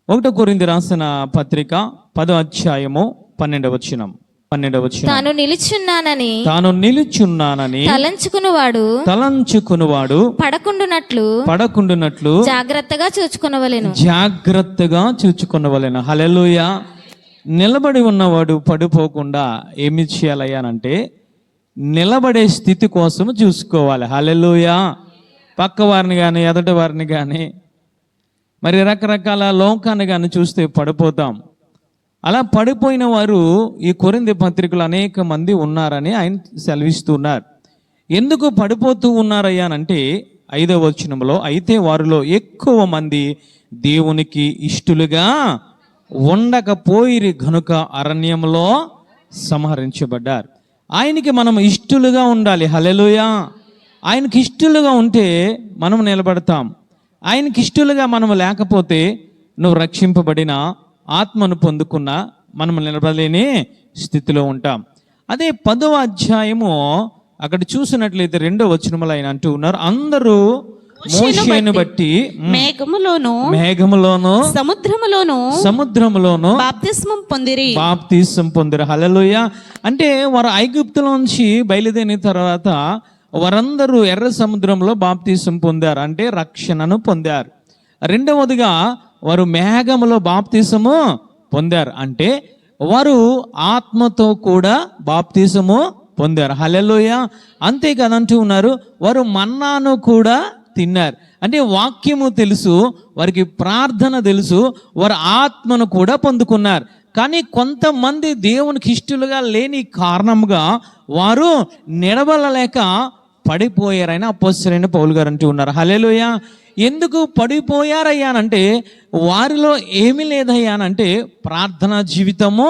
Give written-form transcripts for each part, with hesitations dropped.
ఒకటో కొరింథీ రాసిన పత్రిక 10వ అధ్యాయము 12వ వచనం. తాను నిలుచున్నానని తలంచుకునివాడు పడకుండునట్లు జాగ్రత్తగా చూచుకొనవలెను. హల్లెలూయా. నిలబడి ఉన్నవాడు పడిపోకుండా ఏమి చేయాలయ్యానంటే నిలబడే స్థితి కోసం చూసుకోవాలి. హల్లెలూయా. పక్క వారిని కానీ ఎదటి వారిని కానీ మరి రకరకాల లోకాన్ని కానీ చూస్తే పడిపోతాం. అలా పడిపోయిన వారు ఈ కొరింథీ పత్రికలో అనేక మంది ఉన్నారని ఆయన సెలవిస్తున్నారు. ఎందుకు పడిపోతూ ఉన్నారయ్యానంటే 5వ వచనంలో, అయితే వారిలో ఎక్కువ మంది దేవునికి ఇష్టలుగా ఉండకపోయిరి గనుక అరణ్యంలో సంహరించబడ్డారు. ఆయనకి మనం ఇష్టలుగా ఉండాలి. హల్లెలూయా. ఆయనకి ఇష్టలుగా ఉంటే మనం నిలబడతాం. ఆయనకి ఇష్టలుగా మనం లేకపోతే నువ్వు రక్షింపబడిన ఆత్మను పొందుకున్న మనం నిలబడలేని స్థితిలో ఉంటాం. అదే 10వ అధ్యాయము అక్కడ చూసినట్లయితే 2వ వచనంలో ఆయన అంటూ ఉన్నారు, అందరూ మోషేను బట్టి మేఘములోను సముద్రములోను బాప్తిస్మం పొందిరి. హల్లెలూయా. అంటే వారు ఐగుప్తులోంచి బయలుదేరిన తర్వాత వారందరూ ఎర్ర సముద్రంలో బాప్తిసం పొందారు, అంటే రక్షణను పొందారు. రెండవదిగా వారు మేఘములో బాప్తిసము పొందారు, అంటే వారు ఆత్మతో కూడా బాప్తిసము పొందారు. హల్లెలూయా. అంతేకాదంటూ ఉన్నారు, వారు మన్నాను కూడా తిన్నారు. అంటే వాక్యము తెలుసు, వారికి ప్రార్థన తెలుసు, వారు ఆత్మను కూడా పొందుకున్నారు. కానీ కొంతమంది దేవునికి ఇష్టలుగా లేని కారణంగా వారు నిలబడలేక పడిపోయారని అపోస్తలుడైన పౌలు గారు అంటూ ఉన్నారు. హల్లెలూయా. ఎందుకు పడిపోయారయ్యానంటే వారిలో ఏమీ లేదయ్యానంటే ప్రార్థనా జీవితము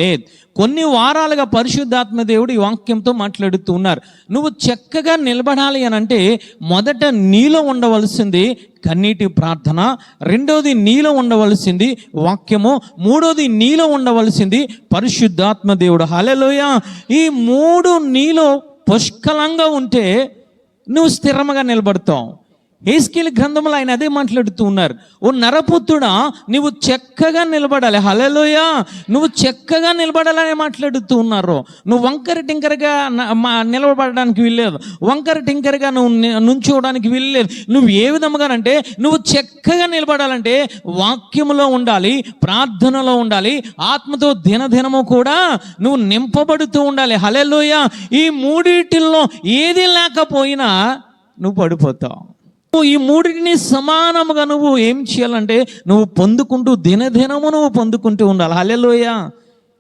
లేదు. కొన్ని వారాలుగా పరిశుద్ధాత్మ దేవుడు ఈ వాక్యంతో మాట్లాడుతూ ఉన్నారు. నువ్వు చక్కగా నిలబడాలి అని అంటే మొదట నీలో ఉండవలసింది కన్నీటి ప్రార్థన, రెండోది నీలో ఉండవలసింది వాక్యము, మూడోది నీలో ఉండవలసింది పరిశుద్ధాత్మ దేవుడు. హల్లెలూయా. ఈ 3 నీలో పుష్కలంగా ఉంటే నువ్వు స్థిరంగా నిలబడతావు. హెస్కేలు గ్రంథంలో ఆయన అదే మాట్లాడుతూ ఉన్నారు, ఓ నరపుత్రుడా నువ్వు చక్కగా నిలబడాలి. హల్లెలూయా. నువ్వు చక్కగా నిలబడాలని మాట్లాడుతూ ఉన్నారు. నువ్వు వంకర టింకరగా నిలబడడానికి వీల్లేదు, వంకర టింకరగా నువ్వు నుంచోవడానికి వీల్లేదు. నువ్వు ఏ విధముగానంటే నువ్వు చక్కగా నిలబడాలంటే వాక్యములో ఉండాలి, ప్రార్థనలో ఉండాలి, ఆత్మతో దినదినము కూడా నువ్వు నింపబడుతూ ఉండాలి. హల్లెలూయా. ఈ 3 ఏది లేకపోయినా నువ్వు పడిపోతావు. ఈ 3 సమానముగా నువ్వు ఏం చేయాలంటే నువ్వు పొందుకుంటూ దినదినము నువ్వు పొందుకుంటూ ఉండాలి. హల్లెలూయా.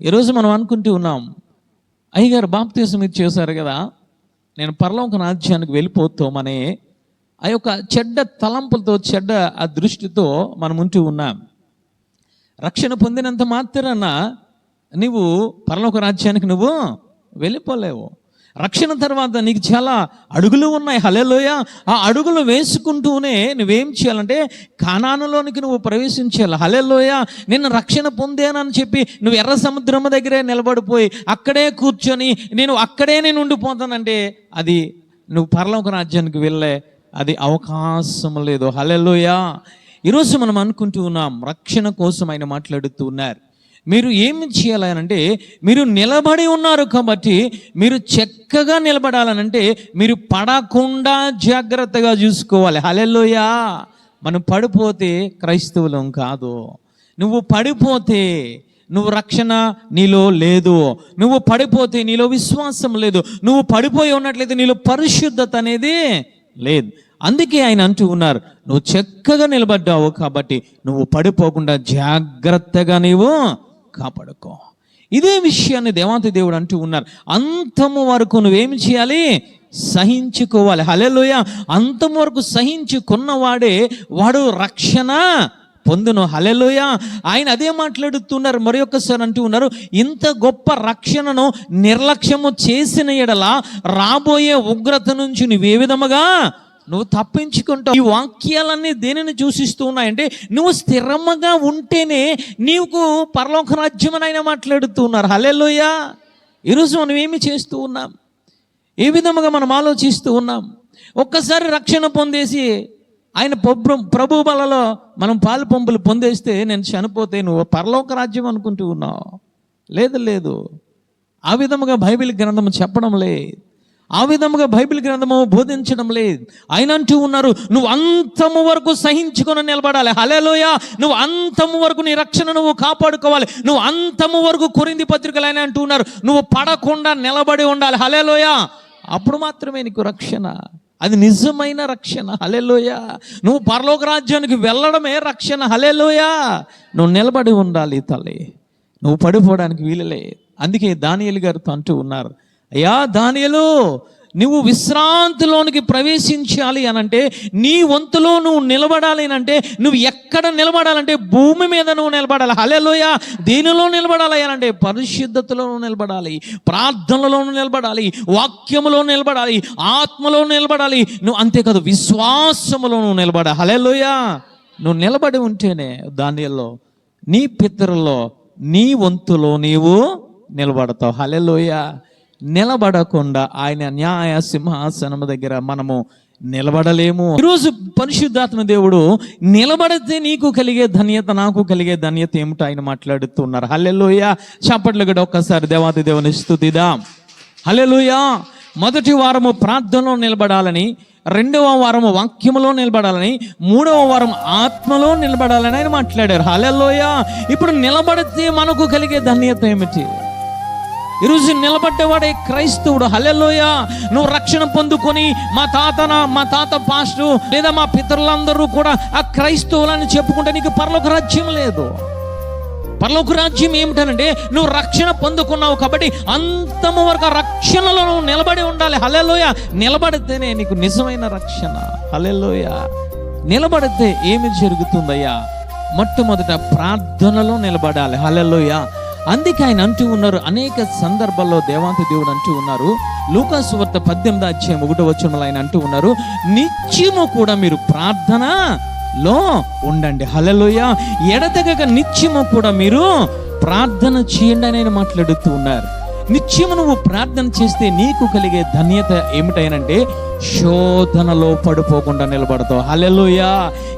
ఈరోజు మనం అనుకుంటూ ఉన్నాం, అయ్యగారు బాప్తిసం మీరు చేశారు కదా, నేను పరలోక రాజ్యానికి వెళ్ళిపోతామనే ఆ యొక్క చెడ్డ తలంపులతో, చెడ్డ ఆ దృష్టితో మనం ఉంటూ ఉన్నాం. రక్షణ పొందినంత మాత్రాన నువ్వు పరలోక రాజ్యానికి నువ్వు వెళ్ళిపోలేవు. రక్షణ తర్వాత నీకు చాలా అడుగులు ఉన్నాయి. హల్లెలూయా. ఆ అడుగులు వేసుకుంటూనే నువ్వేం చేయాలంటే కానానులోనికి నువ్వు ప్రవేశించాలి. హల్లెలూయా. నిన్ను రక్షణ పొందానని చెప్పి నువ్వు ఎర్ర సముద్రం దగ్గరే నిలబడిపోయి అక్కడే కూర్చొని నేను ఉండిపోతానంటే అది నువ్వు పరలోక రాజ్యానికి వెళ్ళే అది అవకాశం లేదు. హల్లెలూయా. ఈరోజు మనం అనుకుంటూ ఉన్నాం, రక్షణ కోసం ఆయన మాట్లాడుతూ ఉన్నారు. మీరు ఏమి చేయాలనంటే మీరు నిలబడి ఉన్నారు కాబట్టి మీరు చక్కగా నిలబడాలనంటే మీరు పడకుండా జాగ్రత్తగా చూసుకోవాలి. హల్లెలూయా. మనం పడిపోతే క్రైస్తవులం కాదు. నువ్వు పడిపోతే నువ్వు రక్షణ నీలో లేదు, నువ్వు పడిపోతే నీలో విశ్వాసం లేదు, నువ్వు పడిపోయి ఉన్నట్లయితే నీలో పరిశుద్ధత అనేది లేదు. అందుకే ఆయన అంటూ ఉన్నారు, నువ్వు చక్కగా నిలబడ్డావు కాబట్టి నువ్వు పడిపోకుండా జాగ్రత్తగా నీవు కాపాడుకో. ఇదే విషయాన్ని దేవాతి దేవుడు అంటూ ఉన్నారు, అంతము వరకు నువ్వేమి చేయాలి? సహించుకోవాలి. హల్లెలూయా. అంతము వరకు సహించుకున్నవాడే వాడు రక్షణ పొందును. హల్లెలూయా. ఆయన అదే మాట్లాడుతున్నారు, మరి ఒక్కసారి అంటూ ఉన్నారు, ఇంత గొప్ప రక్షణను నిర్లక్ష్యము చేసిన ఎడల రాబోయే ఉగ్రత నుంచి నువ్వే విధముగా నువ్వు తప్పించుకుంటావు. ఈ వాక్యాలన్నీ దేనిని సూచిస్తూ ఉన్నాయంటే నువ్వు స్థిరంగా ఉంటేనే నీకు పరలోక రాజ్యం అని ఆయన మాట్లాడుతూ ఉన్నారు. హల్లెలూయా. ఈరోజు మనం ఏమి చేస్తూ ఉన్నాం? ఏ విధముగా మనం ఆలోచిస్తూ ఉన్నాం? ఒక్కసారి రక్షణ పొందేసి ఆయన ప్రభు బలలో మనం పాలు పంపులు పొందేస్తే నేను చనిపోతే నువ్వు పరలోక రాజ్యం అనుకుంటూ ఉన్నావు. లేదు, ఆ విధముగా బైబిల్ గ్రంథము చెప్పడం లేదు, ఆ విధముగా బైబిల్ గ్రంథము బోధించడం లేదు. ఆయన అంటూ ఉన్నారు, నువ్వు అంతము వరకు సహించుకొని నిలబడాలి. హల్లెలూయా. నువ్వు అంతము వరకు నీ రక్షణ నువ్వు కాపాడుకోవాలి. నువ్వు అంతము వరకు కొరింథీ పత్రికలు ఆయన అంటూ ఉన్నారు, నువ్వు పడకుండా నిలబడి ఉండాలి. హల్లెలూయా. అప్పుడు మాత్రమే నీకు రక్షణ, అది నిజమైన రక్షణ. హల్లెలూయా. నువ్వు పరలోక రాజ్యానికి వెళ్ళడమే రక్షణ. హల్లెలూయా. నువ్వు నిలబడి ఉండాలి తల్లి, నువ్వు పడిపోవడానికి వీలులే. అందుకే దానియేలు గారితో అంటూ ఉన్నారు, అయ్యా దానియేలు, నువ్వు విశ్రాంతిలోనికి ప్రవేశించాలి అనంటే, నీ వంతులో నువ్వు నిలబడాలి అంటే, నువ్వు ఎక్కడ నిలబడాలంటే భూమి మీద నువ్వు నిలబడాలి. హల్లెలూయా. దేనిలో నిలబడాలి అనంటే పరిశుద్ధతలో నిలబడాలి, ప్రార్థనలో నిలబడాలి, వాక్యములో నిలబడాలి, ఆత్మలో నిలబడాలి. నువ్వు అంతేకాదు విశ్వాసములో నువ్వు నిలబడాలి. హల్లెలూయా. నువ్వు నిలబడి ఉంటేనే దానియేలు నీ పితరుల్లో నీ వంతులో నీవు నిలబడతావు. హల్లెలూయా. నిలబడకుండా ఆయన న్యాయ సింహాసనం దగ్గర మనము నిలబడలేము. ఈరోజు పరిశుద్ధాత్మ దేవుడు నిలబడితే నీకు కలిగే ధన్యత, నాకు కలిగే ధన్యత ఏమిటో ఆయన మాట్లాడుతున్నారు. హల్లెలూయా. చప్పట్లు కూడా ఒక్కసారి దేవాది దేవుని స్తుతిద్దాం. హల్లెలూయా. మొదటి వారము ప్రార్థనలో నిలబడాలని, రెండవ వారము వాక్యములో నిలబడాలని, మూడవ వారం ఆత్మలో నిలబడాలని ఆయన మాట్లాడారు. హల్లెలూయా. ఇప్పుడు నిలబడితే మనకు కలిగే ధన్యత ఏమిటి? ఈరోజు నిలబడ్డవాడే క్రైస్తవుడు. హల్లెలూయా. నువ్వు రక్షణ పొందుకొని మా తాత పాస్టు లేదా మా పితరులందరూ కూడా ఆ క్రైస్తవులని చెప్పుకుంటే నీకు పరలోక రాజ్యం లేదు. పరలోక రాజ్యం ఏమిటనంటే నువ్వు రక్షణ పొందుకున్నావు కాబట్టి అంతము వరకు ఆ రక్షణలో నువ్వు నిలబడి ఉండాలి. హల్లెలూయా. నిలబడితేనే నీకు నిజమైన రక్షణ. హల్లెలూయా. నిలబడితే ఏమి జరుగుతుందయ్యా? మొట్టమొదట ప్రార్థనలో నిలబడాలి. హల్లెలూయా. అందుకే ఆయన అంటూ ఉన్నారు, అనేక సందర్భాల్లో దేవాంతి దేవుడు అంటూ ఉన్నారు, లూకా సువార్త 18:1 ఆయన అంటూ ఉన్నారు, నిత్యము కూడా మీరు ప్రార్థనలో ఉండండి. హల్లెలూయా. ఎడతెగక నిత్యము కూడా మీరు ప్రార్థన చేయండి అని ఆయన మాట్లాడుతూ ఉన్నారు. నిత్యము నువ్వు ప్రార్థన చేస్తే నీకు కలిగే ధన్యత ఏమిటైనంటే శోధనలో పడిపోకుండా నిలబడతావు. హల్లెలూయా.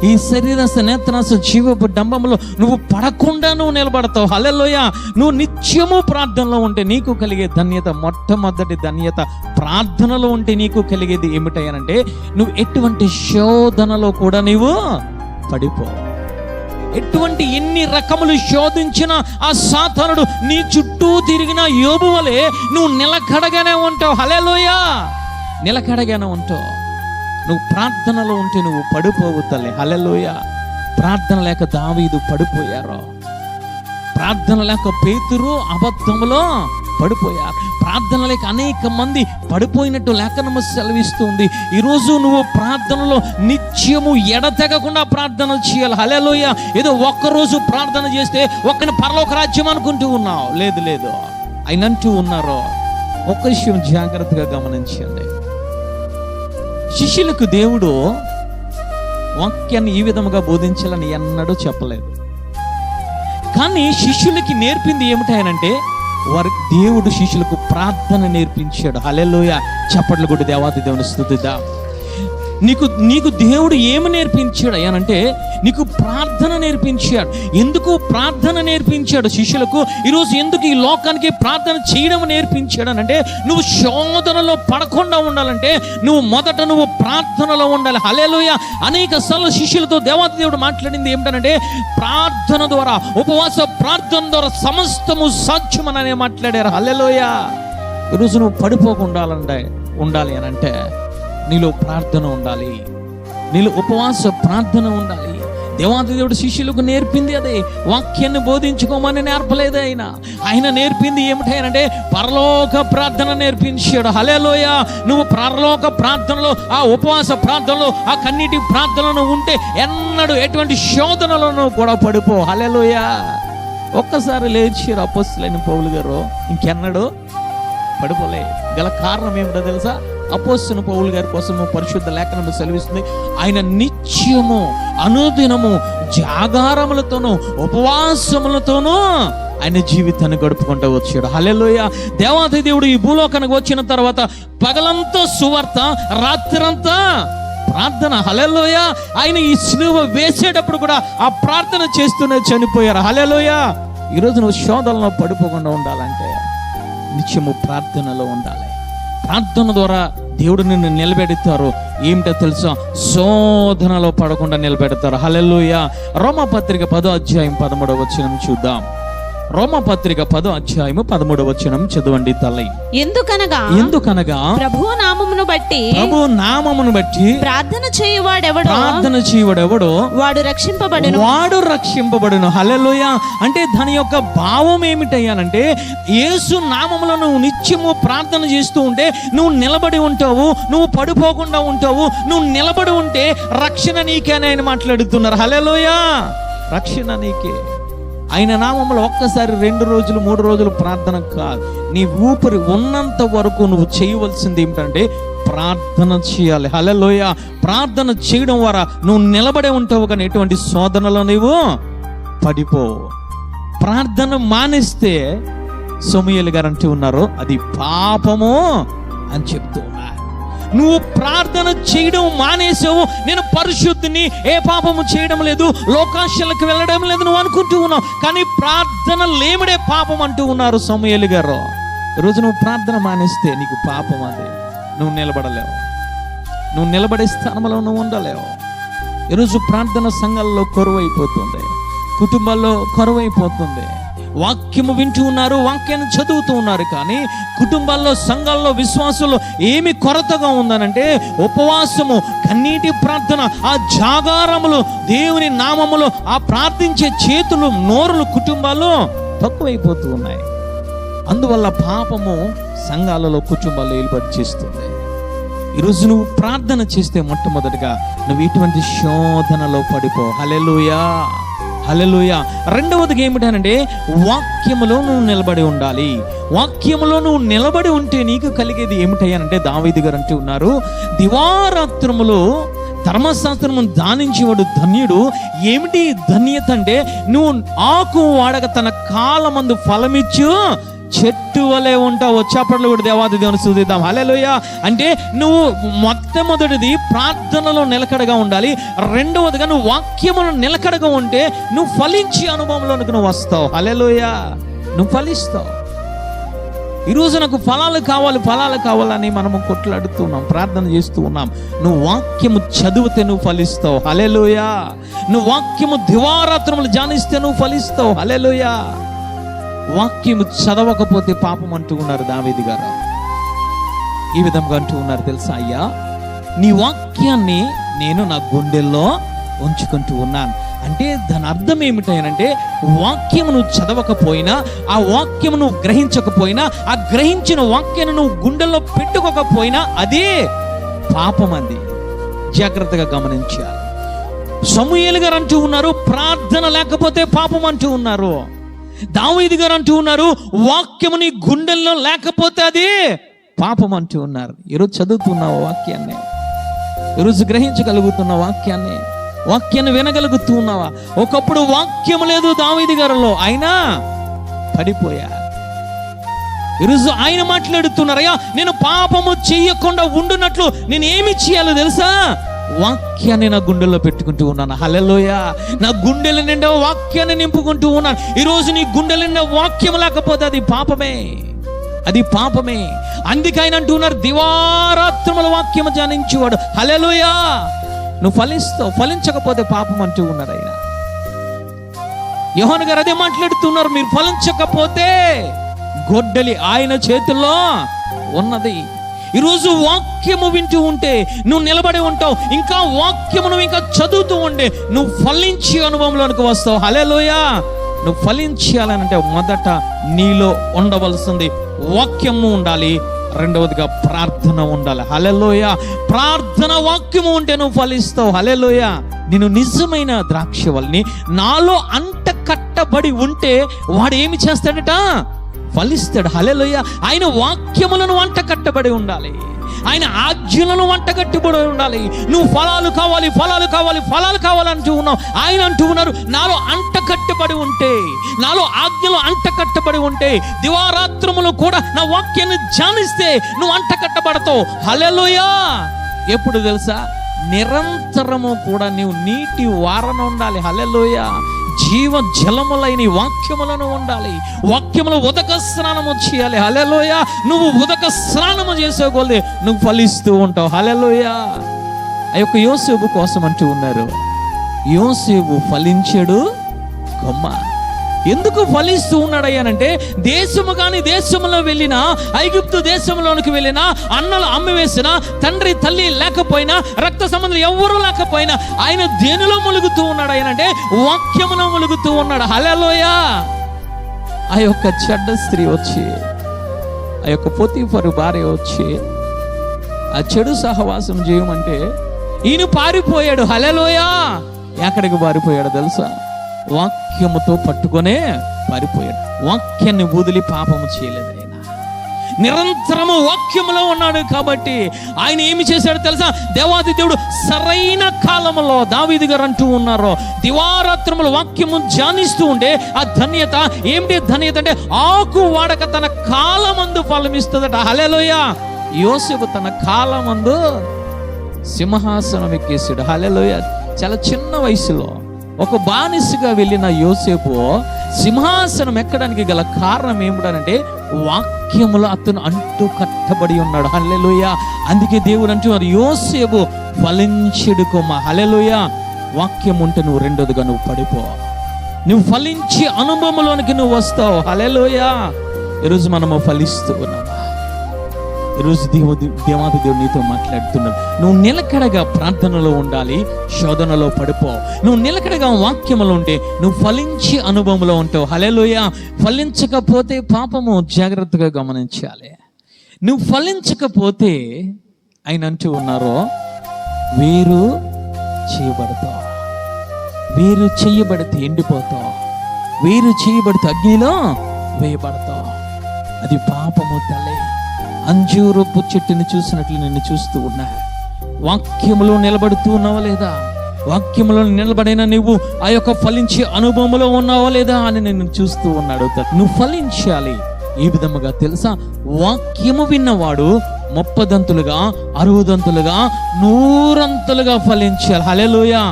ఈ శరీరస నేత్రాస జీవపు డంబములో నువ్వు పడకుండా నువ్వు నిలబడతావు. హల్లెలూయా. నువ్వు నిత్యము ప్రార్థనలో ఉంటే నీకు కలిగే ధన్యత, మొట్టమొదటి ధన్యత ప్రార్థనలో ఉంటే నీకు కలిగేది ఏమిటనంటే నువ్వు ఎటువంటి శోధనలో కూడా నీవు పడిపోవు. ఎటువంటి ఎన్ని రకములు శోధించిన ఆ సాతానుడు నీ చుట్టూ తిరిగిన యోబు వలె నువ్వు నిలకడగానే ఉంటావు. హల్లెలూయా. నిలకడగానే ఉంటావు. నువ్వు ప్రార్థనలో ఉంటే నువ్వు పడిపోవు తల్లి. హల్లెలూయా. ప్రార్థన లేక దావీదు పడిపోయారు, ప్రార్థన లేక పేతురు అబద్ధములో పడిపోయారు, ప్రార్థన లేక అనేక మంది పడిపోయినట్టు లేఖనము సెలవిస్తుంది. ఈరోజు నువ్వు ప్రార్థనలో నిత్యము ఎడతెగకుండా ప్రార్థన చేయాలి. హల్లెలూయా. ఏదో ఒక్కరోజు ప్రార్థన చేస్తే ఒక్కని పరలోక రాజ్యం అనుకుంటూ ఉన్నావు. లేదు, ఆయన అంటూ ఉన్నారు. ఒక్క విషయం జాగ్రత్తగా గమనించండి. శిష్యులకు దేవుడు వాక్యాన్ని ఈ విధముగా బోధించాలని ఎన్నడూ చెప్పలేదు. కానీ శిష్యులకి నేర్పింది ఏమిటాయనంటే వారి దేవుడు శిష్యులకు ప్రార్థన నేర్పించాడు. హల్లెలూయా. చప్పట్లు కొట్టి దేవాది దేవుని స్తుతిద్దాం. నీకు దేవుడు ఏమి నేర్పించాడు అయ్యానంటే నీకు ప్రార్థన నేర్పించాడు. ఎందుకు ప్రార్థన నేర్పించాడు శిష్యులకు? ఈరోజు ఎందుకు ఈ లోకానికి ప్రార్థన చేయడం నేర్పించాడు అనంటే నువ్వు శోధనలో పడకుండా ఉండాలంటే నువ్వు ప్రార్థనలో ఉండాలి. హల్లెలూయా. అనేక సార్లు శిష్యులతో దేవాది దేవుడు మాట్లాడింది ఏమిటంటే ప్రార్థన ద్వారా, ఉపవాస ప్రార్థన ద్వారా సమస్తము సాధ్యమని మాట్లాడారు. హల్లెలూయా. ఈరోజు నువ్వు పడిపోకుండా ఉండాలి అనంటే నీలో ప్రార్థన ఉండాలి, నీలో ఉపవాస ప్రార్థన ఉండాలి. దేవాది దేవుడు శిష్యులకు నేర్పింది అదే. వాక్యాన్ని బోధించుకోమని నేర్పలేదు ఆయన నేర్పింది ఏమిటంటే పరలోక ప్రార్థన నేర్పించాడు. హల్లెలూయా. నువ్వు పరలోక ప్రార్థనలో, ఆ ఉపవాస ప్రార్థనలో, ఆ కన్నీటి ప్రార్థనలో ఉంటే ఎన్నడూ ఎటువంటి శోధనలను కూడా పడిపో. హల్లెలూయా. ఒక్కసారి లేచారు అపోస్తలులైన పౌలు గారు, ఇంకెన్నడూ పడిపోలే. గల కారణం ఏమిటో తెలుసా? అపోస్తలుడైన పౌలు గారి కోసము పరిశుద్ధ లేఖనము సెలవిస్తుంది, ఆయన నిత్యము అనుదినము జాగారములతోనూ ఉపవాసములతోనూ ఆయన జీవితాన్ని గడుపుకుంటూ వచ్చాడు. హల్లెలూయా. దేవాది దేవుడు ఈ భూలోకానికి వచ్చిన తర్వాత పగలంతా సువార్త, రాత్రంతా ప్రార్థన. హల్లెలూయా. ఆయన ఈ సిలువ వేసేటప్పుడు కూడా ఆ ప్రార్థన చేస్తూనే చనిపోయారు. హల్లెలూయా. ఈరోజు నువ్వు శోధనలో పడిపోకుండా ఉండాలంటే నిత్యము ప్రార్థనలో ఉండాలి. ప్రార్థన ద్వారా దేవుడు నిన్ను నిలబెడతారు. ఏమిటో తెలుసా? శోధనలో పడకుండా నిలబెడతారు. హల్లెలూయా. రోమాపత్రిక 10వ అధ్యాయం 13వ వచనం చూద్దాం. రోమాపత్రిక 10వ అధ్యాయము 13వ వచనం చదవండి తల్లి. ఎందుకనగా ప్రభువు నామమును బట్టి ప్రార్థన చేయువాడెవడో వాడు రక్షింపబడును. హల్లెలూయా. అంటే దాని యొక్క భావం ఏమిటయ్యానంటే, యేసు నామములో నువ్వు నిత్యము ప్రార్థన చేస్తూ ఉంటే నువ్వు నిలబడి ఉంటావు, నువ్వు పడిపోకుండా ఉంటావు. నువ్వు నిలబడి ఉంటే రక్షణ నీకే అని ఆయన మాట్లాడుతున్నారు. హల్లెలూయా. రక్షణ నీకే. ఆయన నామంలో ఒక్కసారి 2 రోజులు 3 రోజులు ప్రార్థన కాదు. నీ ఊపిరి ఉన్నంత వరకు నువ్వు చేయవలసింది ఏమిటంటే ప్రార్థన చేయాలి. హల్లెలూయా. ప్రార్థన చేయడం ద్వారా నువ్వు నిలబడే ఉంటావు, కానీ ఎటువంటి శోధనలో నువ్వు పడిపో. ప్రార్థన మానేస్తే సమూయేలు గారు అంటూ ఉన్నారు, అది పాపము అని చెప్తూ ఉన్నారు. నువ్వు ప్రార్థన చేయడం మానేసావు, నేను పరిశుద్ధిని, ఏ పాపము చేయడం లేదు, లోకాశలకు వెళ్ళడం లేదు నువ్వు అనుకుంటూ ఉన్నావు, కానీ ప్రార్థన లేమిడే పాపం అంటూ ఉన్నారు సమూయేలు గారు. ఈరోజు నువ్వు ప్రార్థన మానేస్తే నీకు పాపం. అది నువ్వు నిలబడలేవు, నువ్వు నిలబడే స్థానంలో నువ్వు ఉండలేవు. ఈరోజు ప్రార్థన సంఘాల్లో కొరవైపోతుంది, కుటుంబాల్లో కొరవైపోతుంది. వాక్యము వింటూ ఉన్నారు, వాక్యాన్ని చదువుతూ ఉన్నారు, కానీ కుటుంబాల్లో, సంఘాల్లో, విశ్వాసంలో ఏమి కొరతగా ఉందనంటే ఉపవాసము, కన్నీటి ప్రార్థన, ఆ జాగారములు, దేవుని నామములో ఆ ప్రార్థించే చేతులు, నోరులు కుటుంబాల్లో తక్కువైపోతూ ఉన్నాయి. అందువల్ల పాపము సంఘాలలో, కుటుంబాల్లో ఏర్పాటు చేస్తుంది. ఈరోజు నువ్వు ప్రార్థన చేస్తే మొట్టమొదటిగా నువ్వు ఇటువంటి శోధనలో పడిపో. హల్లెలూయా. హల్లెలూయా. రెండవదిగా ఏమిటనంటే వాక్యములో నువ్వు నిలబడి ఉండాలి. వాక్యములో నువ్వు నిలబడి ఉంటే నీకు కలిగేది ఏమిటయ్యానంటే, దావీదు గారు అంటూ ఉన్నారు, దివారాత్రములు ధర్మశాస్త్రము ధ్యానించేవాడు ధన్యుడు. ఏమిటి ధన్యత అంటే, నువ్వు ఆకు వాడక తన కాలమందు ఫలమిచ్చు చెట్టు వలె ఉంటావు. చప్పట్లు కూడా దేవాది దేవుని స్తుతిద్దాం. హల్లెలూయా. అంటే నువ్వు మొట్టమొదటిది ప్రార్థనలో నిలకడగా ఉండాలి. రెండవదిగా నువ్వు వాక్యములో నిలకడగా ఉంటే నువ్వు ఫలించే అనుభవంలోనికి నువ్వు వస్తావు. హల్లెలూయా. నువ్వు ఫలిస్తావు. ఈరోజు నాకు ఫలాలు కావాలని మనము కొట్లాడుతున్నాం, ప్రార్థన చేస్తూ ఉన్నాం. నువ్వు వాక్యము చదివితే నువ్వు ఫలిస్తావు. హల్లెలూయా. నువ్వు వాక్యము దివారాత్రములు ధ్యానిస్తే నువ్వు ఫలిస్తావు. హల్లెలూయా. వాక్యము చదవకపోతే పాపం అంటూ ఉన్నారు దావీదు గారు. ఈ విధంగా అంటూ ఉన్నారు తెలుసా? అయ్యా, నీ వాక్యాన్ని నేను నా గుండెల్లో ఉంచుకుంటూ ఉన్నాను. అంటే దాని అర్థం ఏమిటంటే, వాక్యము నువ్వు చదవకపోయినా, ఆ వాక్యము నువ్వు గ్రహించకపోయినా, ఆ గ్రహించిన వాక్యాన్ని నువ్వు గుండెల్లో పెట్టుకోకపోయినా అదే పాపం. అది జాగ్రత్తగా గమనించాలి. సమూయేలు గారు అంటూ ఉన్నారు, ప్రార్థన లేకపోతే పాపం అంటూ ఉన్నారు. దావీదు గారు అంటూ ఉన్నారు, వాక్యము నీ గుండెల్లో లేకపోతే అది పాపం అంటూ ఉన్నారు. ఈరోజు చదువుతున్నావు వాక్యాన్ని, ఈరోజు గ్రహించగలుగుతున్న వాక్యాన్ని వినగలుగుతూ ఉన్నావా? ఒకప్పుడు వాక్యము లేదు దావీదు గారిలో, అయినా పడిపోయారు. ఈరోజు ఆయన మాట్లాడుతున్నారు, అయ్యా నేను పాపము చెయ్యకుండా ఉండునట్లు నేను ఏమి చేయాలో తెలుసా? వాక్యాన్ని నా గుండెల్లో పెట్టుకుంటూ ఉన్నాను. హల్లెలూయా. నా గుండెల నిండా వాక్యాన్ని నింపుకుంటూ ఉన్నాను. ఈరోజు నీ గుండెల నిండా వాక్యం లేకపోతే అది పాపమే, అది పాపమే. అందుకే ఆయన అంటున్నారు, దివారాత్రముల వాక్యము ధ్యానించేవాడు. హల్లెలూయా. నువ్వు ఫలిస్తావు, ఫలించకపోతే పాపం అంటూ ఉన్నారు ఆయన. యోహాను గారు అదే మాట్లాడుతున్నారు, మీరు ఫలించకపోతే గొడ్డలి ఆయన చేతుల్లో ఉన్నది. ఈరోజు వాక్యము వింటూ ఉంటే నువ్వు నిలబడి ఉంటావు, ఇంకా వాక్యము నువ్వు ఇంకా చదువుతూ ఉంటే నువ్వు ఫలించే అనుభవంలోనికి వస్తావు. హల్లెలూయా. నువ్వు ఫలించాలనంటే మొదట నీలో ఉండవలసింది వాక్యము ఉండాలి, రెండవదిగా ప్రార్థన ఉండాలి. హల్లెలూయా. ప్రార్థన వాక్యము ఉంటే నువ్వు ఫలిస్తావు. హల్లెలూయా. నేను నిజమైన ద్రాక్షవల్లిని, నాలో అంట కట్టబడి ఉంటే వాడు ఏమి చేస్తాడట? ఫలిస్తాడు. హల్లెలూయా. ఆయన వాక్యములను వంట కట్టబడి ఉండాలి, ఆయన ఆజ్ఞలను వంట కట్టుబడి ఉండాలి. నువ్వు ఫలాలు కావాలి అంటూ ఉన్నావు. ఆయన అంటూ ఉన్నారు, నాలో అంట కట్టబడి ఉంటే, నాలో ఆజ్ఞలు అంట కట్టబడి ఉంటే, దివారాత్రములు కూడా నా వాక్యాన్ని ధ్యానిస్తే నువ్వు అంట కట్టబడతావు. హల్లెలూయా. ఎప్పుడు తెలుసా? నిరంతరము కూడా నీవు నీటి వారన ఉండాలి. హల్లెలూయా. జీవ జలములైన వాక్యములను ఉండాలి. వాక్యములు ఉదక స్నానము చేయాలి. హల్లెలూయా. నువ్వు ఉదక స్నానము చేసే కొలది నువ్వు ఫలిస్తూ ఉంటావు. హల్లెలూయా. ఆ యొక్క యోసేపు కోసం అంటూ ఉన్నారు, యోసేపు ఫలించాడు కొమ్మ. ఎందుకు ఫలిస్తూ ఉన్నాడయ్యానంటే, దేశము కానీ దేశంలో వెళ్ళినా, ఐగుప్తు దేశంలోనికి వెళ్ళినా, అన్నలు అమ్మివేసినా, తండ్రి తల్లి లేకపోయినా, రక్త సంబంధులు ఎవరూ లేకపోయినా, ఆయన దేనిలో ములుగుతూ ఉన్నాడు అయ్యానంటే వాక్యములో ములుగుతూ ఉన్నాడు. హల్లెలూయా. ఆ యొక్క చెడ్డ స్త్రీ వచ్చి, ఆ యొక్క పోతీఫరు భార్య వచ్చి ఆ చెడు సహవాసం చేయమంటే ఈయన పారిపోయాడు. హల్లెలూయా. ఎక్కడికి పారిపోయాడు తెలుసా? వాక్యముతో పట్టుకొనే పారిపోయాడు. వాక్యాన్ని వదిలి పాపము చేయలేదు. ఆయన నిరంతరము వాక్యములో ఉన్నాడు కాబట్టి ఆయన ఏమి చేశాడు తెలుసా? దేవాది దేవుడు సరైన కాలంలో, దావీదు గారు అంటూ ఉన్నారు, దివారాత్రములు వాక్యము ధ్యానిస్తూ ఉంటే ఆ ధన్యత ఏమిటి? ధన్యత అంటే ఆకు వాడక తన కాలమందు ఫలమిస్తుందట. హల్లెలూయా. యోసేపు తన కాలమందు సింహాసనం ఎక్కేసాడు. హల్లెలూయా. చాలా చిన్న వయసులో ఒక బానిసగా వెళ్ళిన యోసేపు సింహాసనం ఎక్కడానికి గల కారణం ఏమిటంటే వాక్యములో అతను అంటూ కట్టబడి ఉన్నాడు. హల్లెలూయా. అందుకే దేవుడు అంటున్నారు, యోసేపు ఫలించెడు కొమ్మ. హల్లెలూయా. వాక్యం ఉంటే నువ్వు రెండోదిగా నువ్వు పడిపో, నువ్వు ఫలించి అనుభవంలోనికి నువ్వు వస్తావు. హల్లెలూయా. ఈరోజు మనము ఫలిస్తూ ఉన్నామా? ఈరోజు దేవాది దేవుడు నీతో మాట్లాడుతున్నాడు. నువ్వు నిలకడగా ప్రార్థనలో ఉండాలి, శోధనలో పడిపో. నువ్వు నిలకడగా వాక్యములో ఉంటే నువ్వు ఫలించి అనుభవంలో ఉంటావు. హల్లెలూయా. ఫలించకపోతే పాపము జాగ్రత్తగా గమనించాలి. నువ్వు ఫలించకపోతే ఆయన అంటూ ఉన్నారో, వేరు చేయబడతావు. వేరు చేయబడితే ఎండిపోతావు, వేరు చేయబడితే అగ్నిలో వేయబడతావు. అది పాపము తల్లి. అంజూరపు చెట్టుని చూసినట్లు నిన్ను చూస్తూ ఉన్నా. వాక్యములో నిలబడుతూ ఉన్నావా లేదా? వాక్యములో నిలబడిన నువ్వు ఆ యొక్క ఫలించే అనుభవంలో ఉన్నావా లేదా అని నేను చూస్తూ ఉన్నాడు. నువ్వు ఫలించాలి. ఏ విధముగా తెలుసా? వాక్యము విన్నవాడు 30 దంతులుగా, 60 దంతులుగా, 100 ఫలించాలి. హల్లెలూయా.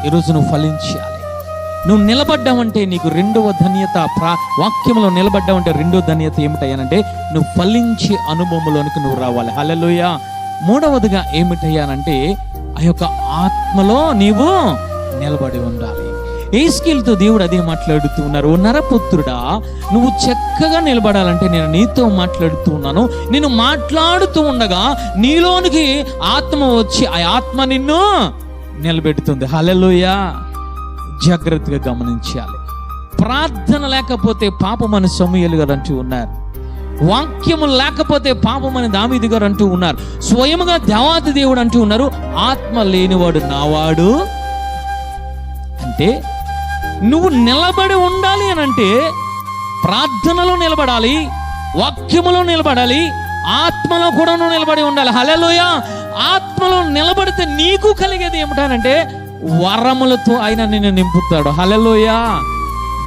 ఈరోజు నువ్వు ఫలించాలి. నువ్వు నిలబడ్డావంటే నీకు రెండవ ధన్యత, వాక్యంలో నిలబడ్డావంటే రెండో ధన్యత ఏమిటయ్యానంటే నువ్వు ఫలించే అనుభవంలోనికి నువ్వు రావాలి. హల్లెలూయా. మూడవదిగా ఏమిటయ్యానంటే ఆ యొక్క ఆత్మలో నీవు నిలబడి ఉండాలి. యేస్కేలుతో దేవుడు అదే మాట్లాడుతూ ఉన్నారు, నరపుత్రుడా, నువ్వు చక్కగా నిలబడాలంటే నేను నీతో మాట్లాడుతూ ఉన్నాను. నేను మాట్లాడుతూ ఉండగా నీలోనికి ఆత్మ వచ్చి ఆ ఆత్మ నిన్ను నిలబెడుతుంది. హల్లెలూయా. జాగ్రత్తగా గమనించాలి. ప్రార్థన లేకపోతే పాపమని సమూయేలు గారు అంటూ ఉన్నారు. వాక్యము లేకపోతే పాపమని దావీదు గారు అంటూ ఉన్నారు. స్వయముగా దేవాది దేవుడు అంటూ ఉన్నారు, ఆత్మ లేనివాడు నావాడు. అంటే నువ్వు నిలబడి ఉండాలి అని అంటే ప్రార్థనలో నిలబడాలి, వాక్యములో నిలబడాలి, ఆత్మలో కూడా నువ్వు నిలబడి ఉండాలి. హల్లెలూయా. ఆత్మలో నిలబడితే నీకు కలిగేది ఏమిటనంటే వరములతో ఆయన నిన్ను నింపుతాడు. హల్లెలూయా.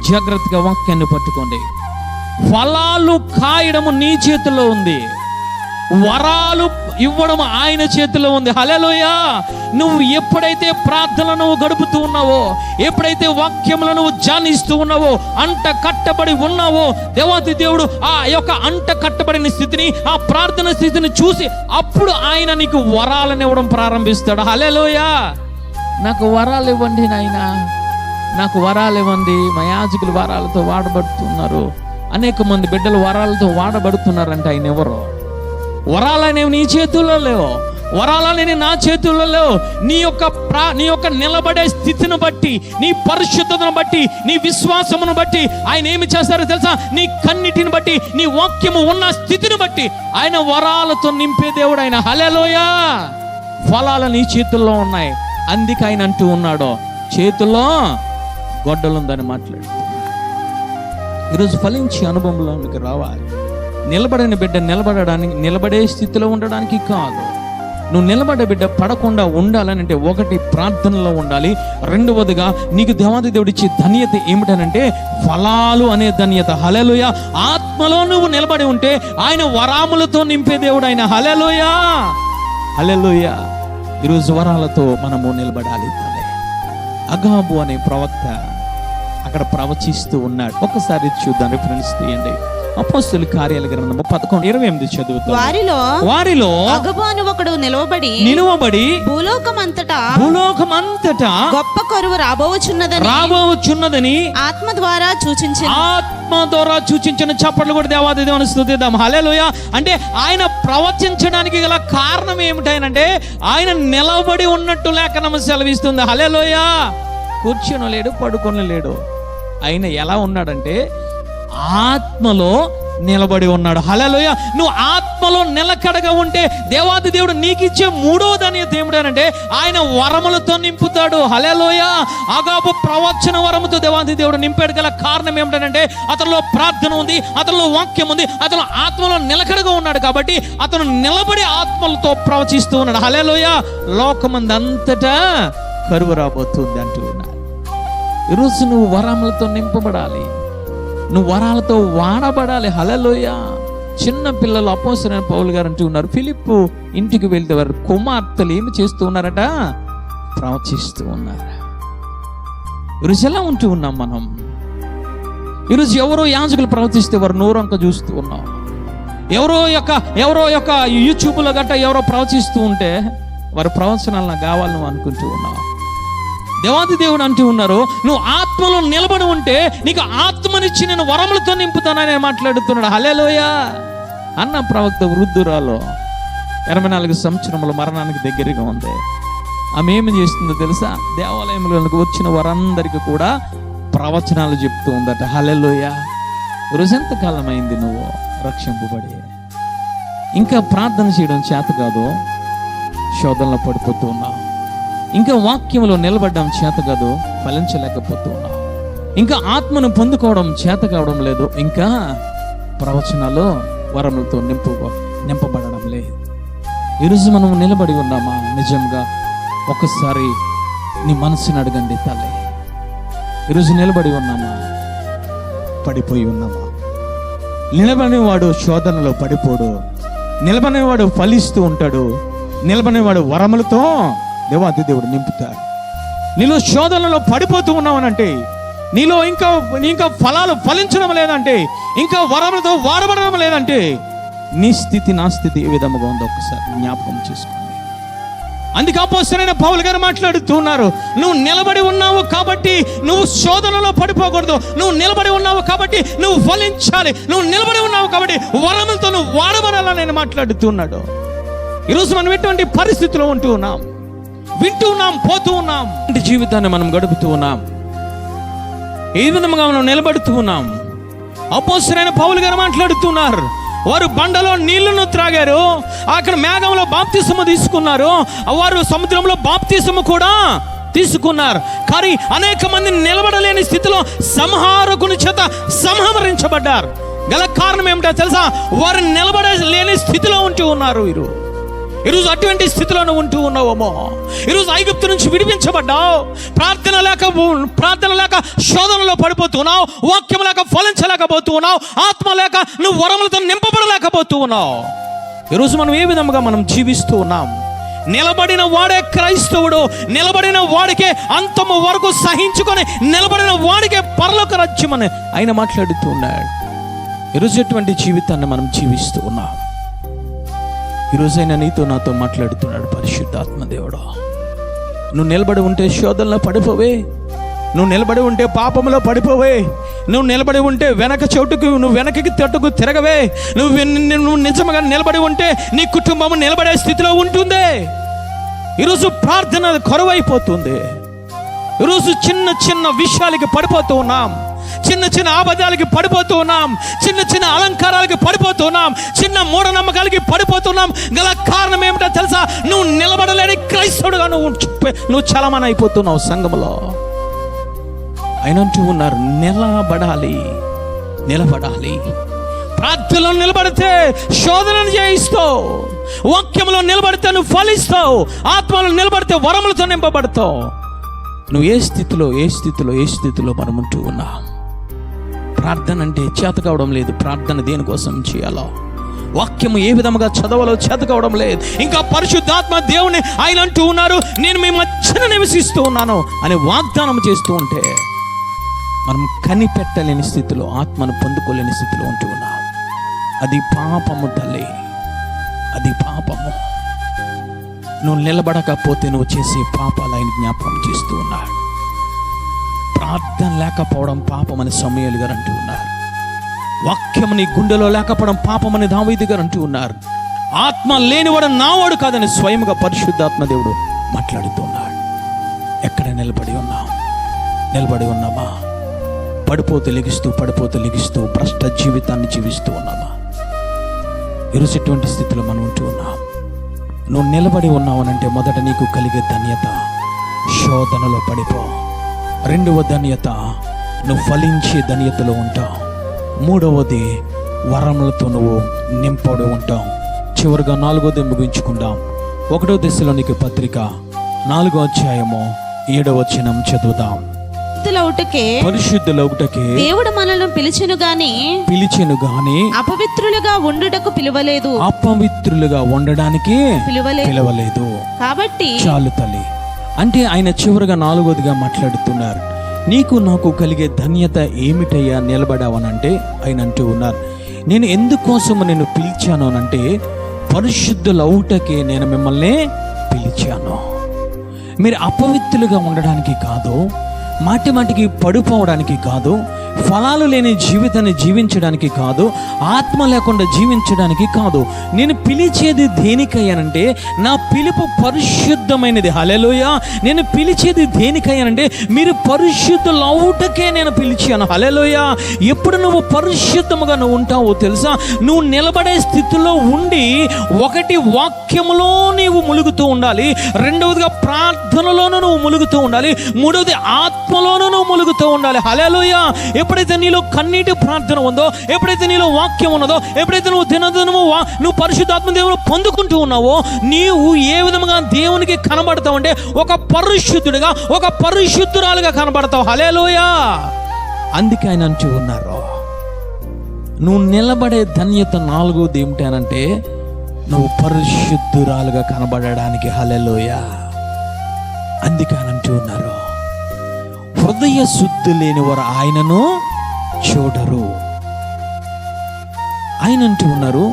జాగ్రత్తగా వాక్యాన్ని పట్టుకోండి. ఫలాలు కాయడము నీ చేతిలో ఉంది, వరాలు ఇవ్వడం ఆయన చేతిలో ఉంది. హల్లెలూయా. నువ్వు ఎప్పుడైతే ప్రార్థనలు నువ్వు గడుపుతూ ఉన్నావో, ఎప్పుడైతే వాక్యములను నువ్వు ధ్యానిస్తూ ఉన్నావో, అంట కట్టబడి ఉన్నావో, దేవాది దేవుడు ఆ యొక్క అంట కట్టబడిన స్థితిని, ఆ ప్రార్థన స్థితిని చూసి అప్పుడు ఆయన నీకు వరాలను ఇవ్వడం ప్రారంభిస్తాడు. హల్లెలూయా. నాకు వరాలు ఇవ్వండి నాయనా, నాకు వరాలు ఇవ్వండి. మా యాజకులు వరాలతో వాడబడుతున్నారు. అనేక మంది బిడ్డలు వరాలతో వాడబడుతున్నారంటే ఆయన ఎవరు? వరాలనేవి నీ చేతుల్లో లేవు, వరాలనేవి నా చేతుల్లో లేవు. నీ యొక్క నిలబడే స్థితిని బట్టి, నీ పరిశుద్ధతను బట్టి, నీ విశ్వాసమును బట్టి ఆయన ఏమి చేస్తారో తెలుసా? నీ కన్నిటిని బట్టి, నీ వాక్యము ఉన్న స్థితిని బట్టి ఆయన వరాలతో నింపే దేవుడు ఆయన. హల్లెలూయా. ఫలాలు నీ చేతుల్లో ఉన్నాయి. అందుకే ఆయన అంటూ ఉన్నాడు, చేతుల్లో గొడ్డలుందని మాట్లాడుతున్నాడు. ఈరోజు ఫలించి అనుభవంలోనికి రావాలి. నిలబడిన బిడ్డ నిలబడే స్థితిలో ఉండడానికి కాదు, నువ్వు నిలబడే బిడ్డ పడకుండా ఉండాలని అంటే ఒకటి ప్రార్థనలో ఉండాలి. రెండవదిగా నీకు దేవాది దేవుడు ఇచ్చే ధన్యత ఏమిటనంటే ఫలాలు అనే ధన్యత. హల్లెలూయా. ఆత్మలో నువ్వు నిలబడి ఉంటే ఆయన వరాములతో నింపే దేవుడు ఆయన. హల్లెలూయా. హల్లెలూయా. ఈరోజు వరాలతో మనము నిలబడాలి తల్లి. అగాబు అనే ప్రవక్త అక్కడ ప్రవచిస్తూ ఉన్నాడు. ఒక్కసారి చూద్దాం, రిఫరెన్స్ తీయండి. అపోస్తలుల కార్యాల గ్రంథము 11:28 చదువుతాం. వారిలో అగబు అని ఒకడు నిలువబడి భూలోకమంతటా గొప్ప కరువు రాబోచున్నదని ఆత్మ ద్వారా సూచించిన చప్పట్లు కూడా దేవాది దేవుని స్తుతిద్దాం. హల్లెలూయా. అంటే ఆయన ప్రవచించడానికి గల కారణం ఏమిటంటే ఆయన నిలబడి ఉన్నట్టు లేఖనం సెలవిస్తుంది. హల్లెలూయా. కూర్చొని లేడు, పడుకొని లేడు. ఆయన ఎలా ఉన్నాడంటే ఆత్మలో నిలబడి ఉన్నాడు. హల్లెలూయా. నువ్వు ఆత్మలో నిలకడగా ఉంటే దేవాది దేవుడు నీకు ఇచ్చే మూడో ధన్యత ఏమిటంటే ఆయన వరములతో నింపుతాడు. హల్లెలూయా. అగాబు ప్రవచన వరముతో దేవాది దేవుడు నింపాడు. గల కారణం ఏమిటంటే అతనిలో ప్రార్థన ఉంది, అతనిలో వాక్యం ఉంది, అతను ఆత్మలో నిలకడగా ఉన్నాడు. కాబట్టి అతను నిలబడి ఆత్మలతో ప్రవచిస్తూ ఉన్నాడు. హల్లెలూయా. లోకమందంతటా కరువు రాబోతుంది అంటూ ఉన్నాడు. ఈరోజు నువ్వు వరములతో నింపబడాలి, నువ్వు వరాలతో వాడబడాలి. హల్లెలూయా. చిన్న పిల్లలు అపోస్తలుడైన పౌలు గారు అంటూ ఉన్నారు, ఫిలిప్పు ఇంటికి వెళ్తే వారు కుమార్తెలు ఏమి చేస్తూ ఉన్నారట? ప్రవచిస్తూ ఉన్నారు. ఈరోజు ఎలా ఉంటూ ఉన్నాం మనం? ఈరోజు ఎవరో యాజకులు ప్రవచిస్తే వారు నోరంక చూస్తూ ఉన్నాం. ఎవరో యొక్క యూట్యూబ్లో గట్ట ఎవరో ప్రవచిస్తూ ఉంటే వారి ప్రవచనాలు నాకు కావాలి నువ్వు అనుకుంటూ ఉన్నావు. దేవాది దేవుడు అంటూ ఉన్నారు, నువ్వు ఆత్మలో నిలబడి ఉంటే నీకు ఆత్మనిచ్చి నేను వరములతో నింపుతానని మాట్లాడుతున్నాడు. హల్లెలూయా. అన్న ప్రవక్త వృద్ధురాలు 24 సంవత్సరముల మరణానికి దగ్గరగా ఉంది. ఆమె ఏమి చేస్తుందో తెలుసా? దేవాలయంలోకి వచ్చిన వారందరికీ కూడా ప్రవచనాలు చెప్తూ ఉందట. హల్లెలూయా. రోజు ఎంతకాలం అయింది నువ్వు రక్షింపబడి? ఇంకా ప్రార్థన చేయడం చేత కాదు, శోధనలో పడిపోతూ ఉన్నావు. ఇంకా వాక్యంలో నిలబడడం చేత కాదు, ఫలించలేకపోతూ ఉన్నావు. ఇంకా ఆత్మను పొందుకోవడం చేత కావడం లేదు, ఇంకా ప్రవచనాలు వరములతో నింపబడడం లేదు. ఈరోజు మనం నిలబడి ఉన్నామా? నిజంగా ఒకసారి నీ మనసుని అడగండి తల్లి. ఈరోజు నిలబడి ఉన్నామా? పడిపోయి ఉన్నామా? నిలబడినవాడు శోధనలో పడిపోడు, నిలబడినవాడు ఫలిస్తూ ఉంటాడు, నిలబడినవాడు వరములతో దేవాది దేవుడు నింపుతాడు. నీలో శోధనలో పడిపోతూ ఉన్నావనంటే, నీలో ఇంకా ఫలాలు ఫలించడం లేదంటే, ఇంకా వరములతో వాడబడడం లేదంటే, నీ స్థితి నా స్థితి ఏ విధముగా ఉందో ఒకసారి జ్ఞాపకం చేసుకోండి. అందుకే అపోస్తలుడైన పౌలు గారు మాట్లాడుతూ ఉన్నారు, నువ్వు నిలబడి ఉన్నావు కాబట్టి నువ్వు శోధనలో పడిపోకూడదు, నువ్వు నిలబడి ఉన్నావు కాబట్టి నువ్వు ఫలించాలి, నువ్వు నిలబడి ఉన్నావు కాబట్టి వరములతో నువ్వు వాడబడాలని నేను మాట్లాడుతూ ఉన్నాడు. ఈరోజు మనం ఎటువంటి పరిస్థితిలో ఉంటూ ఉన్నాం? వింటూ ఉన్నాం, పోతూ ఉన్నాం, జీవితాన్ని మనం గడుపుతూ ఉన్నాం. ఏ విధంగా మనం నిలబడుతూ ఉన్నాం? అపోస్తలుడైన పౌలు గారు మాట్లాడుతున్నారు, వారు బండలో నీళ్లను త్రాగారు, అక్కడ మేఘంలో బాప్తిసము తీసుకున్నారు, వారు సముద్రంలో బాప్తిసము కూడా తీసుకున్నారు. కానీ అనేక మంది నిలబడలేని స్థితిలో సంహారకుని చేత సంహరించబడ్డారు. గల కారణం ఏమిటో తెలుసా? వారు నిలబడలేని స్థితిలో ఉంటూ ఉన్నారు. ఈరోజు అటువంటి స్థితిలో ఉంటూ ఉన్నావేమో. ఈరోజు ఐగుప్తు నుంచి విడిపించబడ్డావు, ప్రార్థన లేక శోధనలో పడిపోతున్నావు, వాక్యం లేక ఫలించలేకపోతున్నావు, ఆత్మ లేక నువ్వు వరములతో నింపబడలేకపోతూ ఉన్నావు. ఈరోజు మనం ఏ విధంగా మనం జీవిస్తూ ఉన్నాం? నిలబడిన వాడే క్రైస్తవుడు, నిలబడిన వాడికే అంతము వరకు సహించుకొని నిలబడిన వాడికే పరలోక రాజ్యమని ఆయన మాట్లాడుతూ ఉన్నాడు. ఈరోజు ఎటువంటి జీవితాన్ని మనం జీవిస్తూ ఉన్నాం? ఈరోజైనా నీతో నాతో మాట్లాడుతున్నాడు పరిశుద్ధాత్మ దేవుడు. నువ్వు నిలబడి ఉంటే శోధనలో పడిపోవే, నువ్వు నిలబడి ఉంటే పాపంలో పడిపోవే, నువ్వు నిలబడి ఉంటే వెనకకి తట్టుకు తిరగవే, నువ్వు నిజంగా నిలబడి ఉంటే నీ కుటుంబం నిలబడే స్థితిలో ఉంటుంది. ఈరోజు ప్రార్థన కొరవైపోతుంది. ఈరోజు చిన్న చిన్న విషయాలకి పడిపోతూ ఉన్నాం, చిన్న చిన్న ఆబద్ధాలకి పడిపోతూ ఉన్నాం, చిన్న చిన్న అలంకారాలకి పడిపోతూ ఉన్నాం, చిన్న మూఢనమ్మకాలకి పడిపోతున్నాం. గల కారణం ఏమిటో తెలుసా? నువ్వు నిలబడలేని క్రైస్తవుడుగా నువ్వు చలమని అయిపోతున్నావు సంఘంలో. ఆయన అంటూ ఉన్నారు, నిలబడాలి. ప్రార్థనలో నిలబడితే శోధనను జయిస్తావు, వాక్యంలో నిలబడితే నువ్వు ఫలిస్తావు, ఆత్మలో నిలబడితే వరములతో నింపబడతావు. నువ్వు ఏ స్థితిలో మనం ఉంటూ ఉన్నావు? ప్రార్థన అంటే చేత కావడం లేదు. ప్రార్థన దేనికోసం చేయాలో, వాక్యము ఏ విధముగా చదవాలో చదవడం లేదు. ఇంకా పరిశుద్ధాత్మ దేవుని ఆయన అంటూ ఉన్నారు, నేను మీ మధ్యన నివసిస్తూ ఉన్నాను అని వాగ్దానం చేస్తూ ఉంటే మనం కనిపెట్టలేని స్థితిలో, ఆత్మను పొందుకోలేని స్థితిలో ఉంటూ ఉన్నాం. అది పాపము తల్లి, అది పాపము. నువ్వు నిలబడకపోతే నువ్వు చేసే పాపాలు ఆయన జ్ఞాపకం చేస్తూ ఉన్నాడు. ప్రార్థన లేకపోవడం పాపమని సమూయేలు గారు అంటూ ఉన్నారు. వాక్యం నీ గుండెలో లేకపోవడం పాపమని దావీదు గారు అంటూ ఉన్నారు. ఆత్మ లేనివాడు నావాడు కాదని స్వయంగా పరిశుద్ధాత్మ దేవుడు మాట్లాడుతున్నాడు. ఎక్కడ నిలబడి ఉన్నాం? నిలబడి ఉన్నామా? పడిపోతూ లెగిస్తూ భ్రష్ట జీవితాన్ని జీవిస్తూ ఉన్నామా? ఈరోజు ఎటువంటి స్థితిలో మనం ఉంటూ ఉన్నాం? నువ్వు నిలబడి ఉన్నావనంటే మొదట నీకు కలిగే ధన్యత, శోధనలో పడిపో. రెండవ ధన్యత, నువ్వు ఫలించే ధన్యతలో ఉంటావు. మూడవది, వరములతో నువ్వు నింపడి ఉంటావు. చివరిగా 4వది ముగించుకుందాం. 1 దశలోనికే పత్రిక 4వ అధ్యాయము 7వ వచనం చదువుదాం. పరిశుద్ధులౌటకే దేవుడు మనల్ని పిలిచెను గాని అపవిత్రులుగా ఉండుటకు పిలువలేదు. అపవిత్రులుగా ఉండడానికి పిలవలేదు. కాబట్టి చాలు తల్లి. అంటే ఆయన చివరిగా 4వదిగా మాట్లాడుతున్నారు. నీకు నాకు కలిగే ధన్యత ఏమిటయ్యా నిలబడావనంటే ఆయన అంటూ ఉన్నారు, నేను ఎందుకోసము నేను పిలిచాను అనంటే పరిశుద్ధులౌటకే నేను మిమ్మల్ని పిలిచాను. మీరు అపవిత్రులుగా ఉండడానికి కాదు, మాటికి పడిపోవడానికి కాదు, ఫలాలు లేని జీవితాన్ని జీవించడానికి కాదు, ఆత్మ లేకుండా జీవించడానికి కాదు. నేను పిలిచేది దేనికయ్యానంటే నా పిలుపు పరిశుద్ధమైనది. హల్లెలూయా. నేను పిలిచేది దేనికయ్యానంటే మీరు పరిశుద్ధులవుటకే నేను పిలిచాను. హల్లెలూయా. ఎప్పుడు నువ్వు పరిశుద్ధముగా నువ్వు ఉంటావో తెలుసా? నువ్వు నిలబడే స్థితిలో ఉండి, ఒకటి వాక్యములో నీవు ములుగుతూ ఉండాలి, రెండవదిగా ప్రార్థనలోనూ నువ్వు ములుగుతూ ఉండాలి, మూడవది ఆత్మలోనూ నువ్వు ములుగుతూ ఉండాలి. హల్లెలూయా. ఎప్పుడైతే నీలో కన్నీటి ప్రార్థన ఉందో, ఎప్పుడైతే నీలో వాక్యం ఉన్నదో, ఎప్పుడైతే నువ్వు దినదినము నువ్వు పరిశుద్ధాత్మ దేవుని పొందుకుంటూ ఉన్నావో, నీవు ఏ విధంగా దేవునికి కనబడతావు అంటే ఒక పరిశుద్ధుడిగా, ఒక పరిశుద్ధురాలుగా కనబడతావు. హల్లెలూయా. అందుకే ఆయన అంటూ ఉన్నారు, నువ్వు నిలబడే ధన్యత 4వది ఏమిటనంటే నువ్వు పరిశుద్ధురాలుగా కనబడడానికి. హల్లెలూయా. అందుకే ఆయన అంటూ ఉన్నారు, హృదయ శుద్ధి లేని వారు ఆయనను చూడరు. ఆయన అంటూ ఉన్నారు,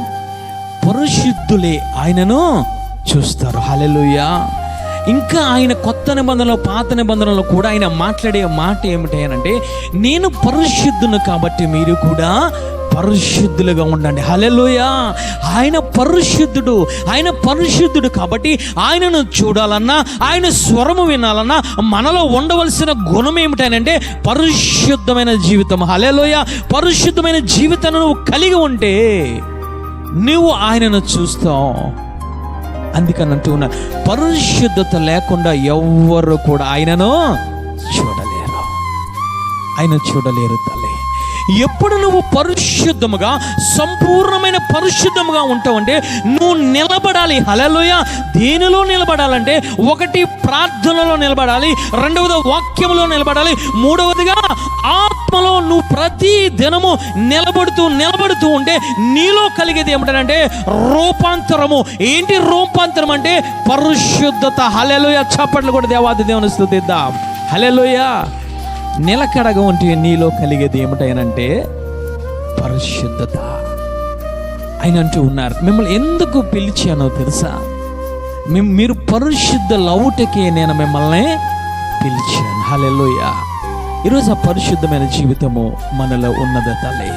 పరిశుద్ధులే ఆయనను చూస్తారు. హల్లెలూయా. ఇంకా ఆయన కొత్త నిబంధనలో, పాత నిబంధనలో కూడా ఆయన మాట్లాడే మాట ఏమిటంటే, నేను పరిశుద్ధును కాబట్టి మీరు కూడా పరిశుద్ధులుగా ఉండండి. హల్లెలూయా. ఆయన పరిశుద్ధుడు, ఆయన పరిశుద్ధుడు కాబట్టి ఆయనను చూడాలన్నా, ఆయన స్వరము వినాలన్నా మనలో ఉండవలసిన గుణం ఏమిటంటే పరిశుద్ధమైన జీవితం. హల్లెలూయా. పరిశుద్ధమైన జీవితాన్ని నువ్వు కలిగి ఉంటే నువ్వు ఆయనను చూస్తావు. అందుకని అంటూ ఉన్నా, పరిశుద్ధత లేకుండా ఎవ్వరు కూడా ఆయనను చూడలేరు. ఆయన చూడలేరు తల్లి. ఎప్పుడు నువ్వు పరిశుద్ధముగా, సంపూర్ణమైన పరిశుద్ధముగా ఉంటావంటే నువ్వు నిలబడాలి. హల్లెలూయా. దేనిలో నిలబడాలంటే ఒకటి ప్రార్థనలో నిలబడాలి, రెండవది వాక్యములో నిలబడాలి, మూడవదిగా ఆత్మలో నువ్వు ప్రతి దినము నిలబడుతూ ఉంటే నీలో కలిగేది ఏమిటంటే రూపాంతరము. ఏంటి రూపాంతరం అంటే పరిశుద్ధత. హల్లెలూయా. చప్పట్లు కూడా దేవాది దేవుని స్తుతిద్దాం. హల్లెలూయా. నిలకడగా ఉంటే నీలో కలిగేది ఏమిటనంటే పరిశుద్ధత. ఆయన అంటూ ఉన్నారు, మిమ్మల్ని ఎందుకు పిలిచానో తెలుసా? మీరు పరిశుద్ధులవుటకే నేను మిమ్మల్ని పిలిచాను. హల్లెలూయా. ఈరోజు ఆ పరిశుద్ధమైన జీవితము మనలో ఉన్నది తల్లి.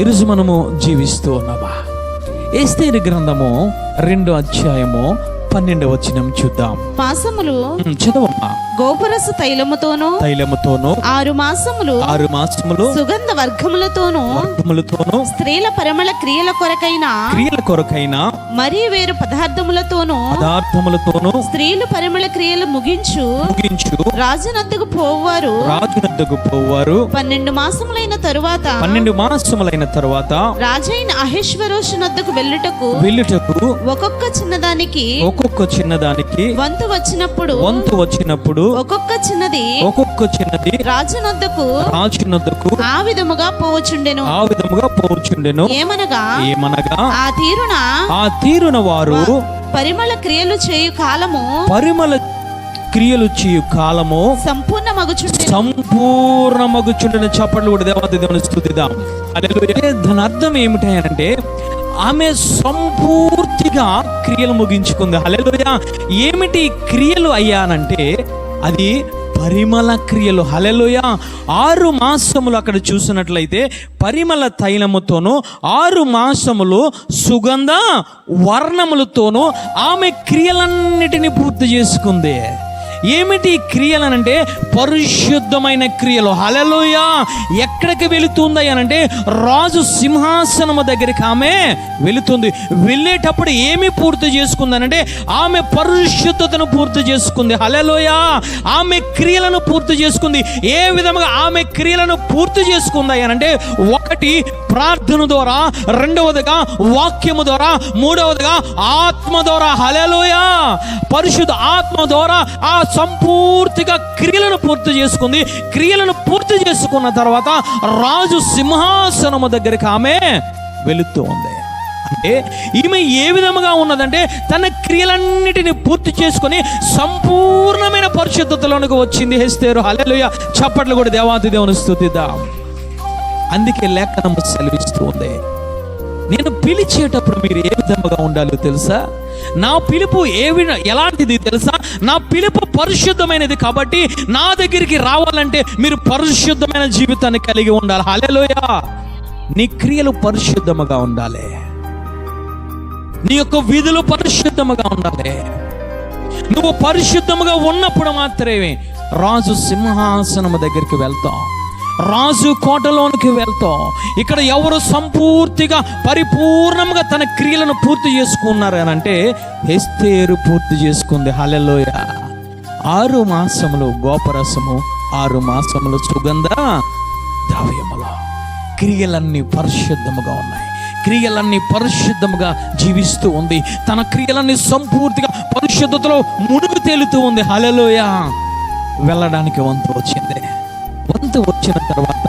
ఈరోజు మనము జీవిస్తూ ఉన్నామా? ఎస్తేరు గ్రంథము 2వ అధ్యాయము 12వ వచనం చూద్దాం. మాసములు చదవమ్మా. గోపురసు తైలముతోను 6 మాసములు సుగంధ వర్గములతోను స్త్రీల పరిమళ క్రియల కొరకైన మరి వేరు పదార్థములతోను స్త్రీలు పరిమళ క్రియలు ముగించు రాజునద్దకు పోవారు. 12 మాసములైన తరువాత రాజైన అహేశ్వరోషు నద్దకు వెళ్ళుటకు ఒక్కొక్క చిన్నదానికి ఒక్కొక్క చిన్నదానికి వంతు వచ్చినప్పుడు ఒక్కొక్క చిన్నది రాజునొద్దకు ఆ విధముగా పోవచుండెను. ఏమనగా ఆ తీరున వారు పరిమళ క్రియలు చేయు కాలము సంపూర్ణమగుచుండెను. చప్పట్లు కూడా దేవుని స్తుతిద్దాం. హల్లెలూయా. దాని అర్థం ఏమిటంటే ఆమె సంపూర్తిగా క్రియలు ముగించుకుంది. హల్లెలూయా. ఏమిటి క్రియలు అయ్యానంటే అది పరిమళ క్రియలు. హల్లెలూయా. 6 మాసములు అక్కడ చూసినట్లయితే పరిమళ తైలముతోనూ 6 మాసములు సుగంధ వర్ణములతోనూ ఆమె క్రియలన్నిటినీ పూర్తి చేసుకుంది. ఏమిటి క్రియలనంటే పరిశుద్ధమైన క్రియలు. హల్లెలూయా. ఎక్కడికి వెళుతుంది అనంటే రాజు సింహాసనము దగ్గరికి ఆమె వెళుతుంది. వెళ్ళేటప్పుడు ఏమి పూర్తి చేసుకుందనంటే ఆమె పరిశుద్ధతను పూర్తి చేసుకుంది. హల్లెలూయా. ఆమె క్రియలను పూర్తి చేసుకుంది. ఏ విధముగా ఆమె క్రియలను పూర్తి చేసుకుంది అనంటే, 1 ప్రార్థన ద్వారా, 2వదిగా వాక్యము ద్వారా, 3వదిగా ఆత్మ ద్వారా. హల్లెలూయా. పరిశుద్ధ ఆత్మ ద్వారా ఆ సంపూర్తిగా క్రియలను పూర్తి చేసుకుంది. క్రియలను పూర్తి చేసుకున్న తర్వాత రాజు సింహాసనము దగ్గరికి ఆమె వెళుతూ ఉంది. అంటే ఈమె ఏ విధముగా ఉన్నదంటే తన క్రియలన్నిటిని పూర్తి చేసుకొని సంపూర్ణమైన పరిశుద్ధతలోనికి వచ్చింది ఎస్తేరు. హల్లెలూయా. చప్పట్లు కూడా దేవాది దేవుని స్తుతిద్దాం. అందుకే లేఖనం సెలవిస్తూ ఉంది, నేను పిలిచేటప్పుడు మీరు ఏ విధముగా ఉండాలో తెలుసా? నా పిలుపు ఎలాంటిది తెలుసా? నా పిలుపు పరిశుద్ధమైనది. కాబట్టి నా దగ్గరికి రావాలంటే మీరు పరిశుద్ధమైన జీవితాన్ని కలిగి ఉండాలి. హల్లెలూయా. నీ క్రియలు పరిశుద్ధముగా ఉండాలి. నీ యొక్క విధులు పరిశుద్ధముగా ఉండాలి. నువ్వు పరిశుద్ధముగా ఉన్నప్పుడు మాత్రమే రాజు సింహాసనము దగ్గరికి వెళ్తాం, రాజు కోటలోనికి వెళ్తాం. ఇక్కడ ఎవరు సంపూర్తిగా పరిపూర్ణంగా తన క్రియలను పూర్తి చేసుకున్నారు అని అంటే ఎస్తేరు పూర్తి చేసుకుంది. హల్లెలూయా. 6 మాసములు గోపరసము, 6 మాసములు సుగంధ ద్రవ్యములు. క్రియలన్నీ పరిశుద్ధముగా ఉన్నాయి. క్రియలన్నీ పరిశుద్ధముగా జీవిస్తూ ఉంది. తన క్రియలన్నీ సంపూర్తిగా పరిశుద్ధతలో మునుగు తేలుతూ ఉంది. హల్లెలూయా. వెళ్ళడానికి వంతు వచ్చింది. వంతు వచ్చిన తర్వాత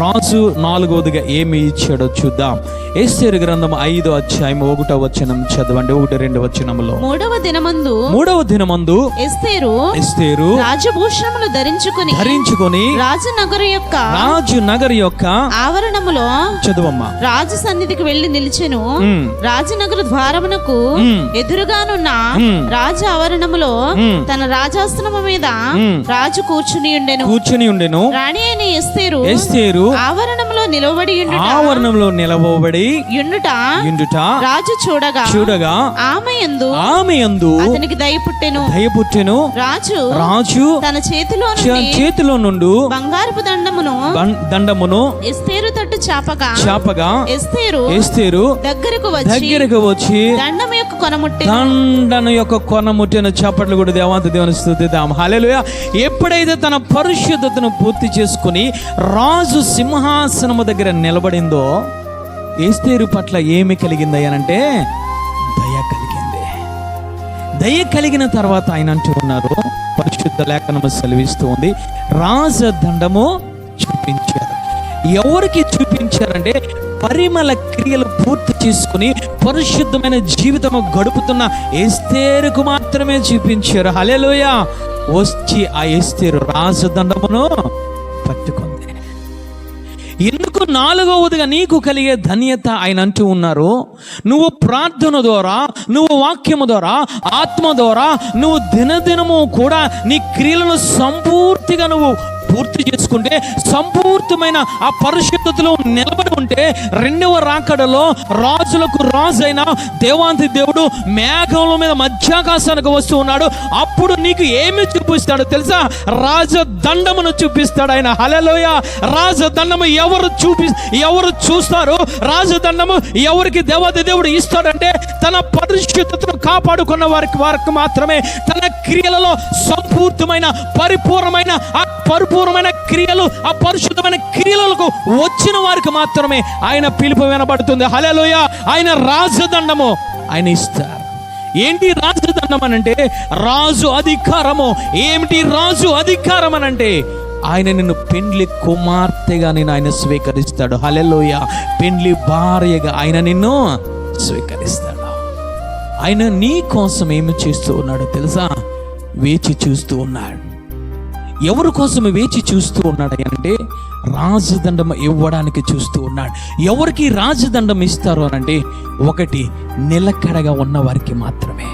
రాజు 4వదిగా ఏమి ఇచ్చాడో చూద్దాం. ఎస్తేరు గ్రంథం 5వ అధ్యాయం 1వ వచనం చదవండి. 1-2 వచనములో 3వ దినమందు ఎస్తేరు రాజభూషణములు ధరించుకొని రాజునగరు యొక్క ఆవరణములో చదువమ్మా రాజు సన్నిధికి వెళ్లి నిలిచెను. రాజనగరు ద్వారమునకు ఎదురుగానున్న రాజు ఆవరణములో తన రాజాసనము మీద రాజు కూర్చుని ఉండెను. రాణి అయిన ఎస్తేరు ఆవరణంలో నిలవబడి యుండుట రాజు చూడగా ఆమె యందు అతనికి దయ పుట్టెను. రాజు తన చేతిలో నుండి బంగారపు దండమును ఎస్తేరు తట్టు చాపగా ఎస్తేరు దగ్గరకు వచ్చి దండము యొక్క కొనముట్టెను. చప్పట్లు కూడా దేవాంత దేవుని స్తుతిద్దాం. హల్లెలూయా. ఎప్పుడైతే తన పరిశుద్ధతను పూర్తి చేసుకుని రాజు సింహాసనము దగ్గర నిలబడిందో ఎస్తేరు పట్ల ఏమి కలిగింది అనంటే దయ కలిగింది. దయ కలిగిన తర్వాత ఆయన అంటూ ఉన్నారు, పరిశుద్ధ లేఖనము సెలవిస్తూ ఉంది, రాజదండము చూపించారు. ఎవరికి చూపించారంటే పరిమళ క్రియలు పూర్తి చేసుకుని పరిశుద్ధమైన జీవితము గడుపుతున్న ఎస్తేరుకు మాత్రమే చూపించారు. హల్లెలూయా. వచ్చి ఆ ఎస్తేరు రాజదండమును పట్టుకుంది. ఎందుకు 4వదిగా నీకు కలిగే ధన్యత ఆయన అంటూ ఉన్నారు, నువ్వు ప్రార్థన ద్వారా, నువ్వు వాక్యము ద్వారా, ఆత్మ ద్వారా నువ్వు దినదినము కూడా నీ క్రియలను సంపూర్తిగా నువ్వు పూర్తి చేసుకుంటే, సంపూర్తమైన ఆ పరిశుద్ధతలో నిలబడి ఉంటే, 2వ రాకడలో రాజులకు రాజైన దేవాంతి దేవుడు మేఘముల మీద మధ్యాకాశానికి వస్తూ ఉన్నాడు. అప్పుడు నీకు ఏమి చూపిస్తాడో తెలుసా? రాజదండమును చూపిస్తాడు ఆయన. హల్లెలూయా. రాజదండము ఎవరు చూస్తారు? రాజదండము ఎవరికి దేవాది దేవుడు ఇస్తాడంటే తన పరిశుద్ధతను కాపాడుకున్న వారికి మాత్రమే. తన క్రియలలో సంపూర్తమైన పరిపూర్ణమైన క్రియలు, ఆ పరిశుద్ధమైన క్రియలకు వచ్చిన వారికి మాత్రమే ఆయన పిలుపు వినబడుతుంది. హల్లెలూయా. ఆయన రాజదండము ఆయన ఇస్తారు. ఏంటి రాజదండం అనంటే రాజు అధికారము. ఏమిటి రాజు అధికారం అనంటే ఆయన నిన్ను పెండ్లి కుమార్తెగా నేను ఆయన స్వీకరిస్తాడు. హల్లెలూయా. పెండ్లి భార్యగా ఆయన నిన్ను స్వీకరిస్తాడు. ఆయన నీ కోసం ఏమి చేస్తూ ఉన్నాడో తెలుసా? వేచి చూస్తూ ఉన్నాడు. ఎవరి కోసం వేచి చూస్తూ ఉన్నాడు అంటే రాజదండం ఇవ్వడానికి చూస్తూ ఉన్నాడు. ఎవరికి రాజదండం ఇస్తారు అనంటే ఒకటి, నిలకడగా ఉన్న వారికి మాత్రమే.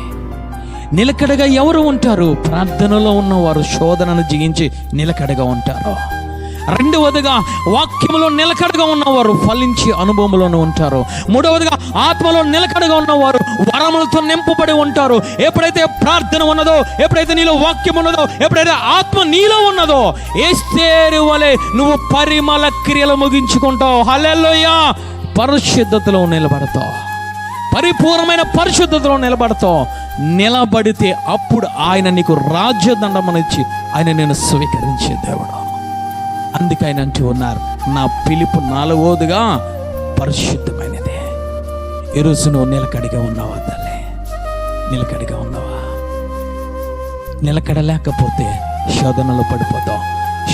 నిలకడగా ఎవరు ఉంటారు? ప్రార్థనలో ఉన్నవారు శోధనను జయించి నిలకడగా ఉంటారు. రెండవదిగా వాక్యములో నిలకడగా ఉన్నవారు ఫలించి అనుభవంలోనే ఉంటారు. మూడవదిగా ఆత్మలో నిలకడగా ఉన్నవారు వరములతో నింపబడి ఉంటారు. ఎప్పుడైతే ప్రార్థన ఉన్నదో, ఎప్పుడైతే నీలో వాక్యం ఉన్నదో, ఎప్పుడైతే ఆత్మ నీలో ఉన్నదో, ఎస్తేరు వలె నువ్వు పరిమళ క్రియలు ముగించుకుంటావు. హల్లెలూయా. పరిశుద్ధతలో నిలబడతావు, పరిపూర్ణమైన పరిశుద్ధతలో నిలబడతావు. నిలబడితే అప్పుడు ఆయన నీకు రాజ్యదండమనిచ్చి ఆయన నేను స్వీకరించే దేవుడు. అందుకే ఆయన అంటూ ఉన్నారు, నా పిలుపు 4వదిగా పరిశుద్ధమైనదే. ఈరోజు నువ్వు నిలకడగా ఉన్నావా తల్లి? నిలకడగా ఉన్నావా? నిలకడలేకపోతే శోధనలో పడిపోతావు.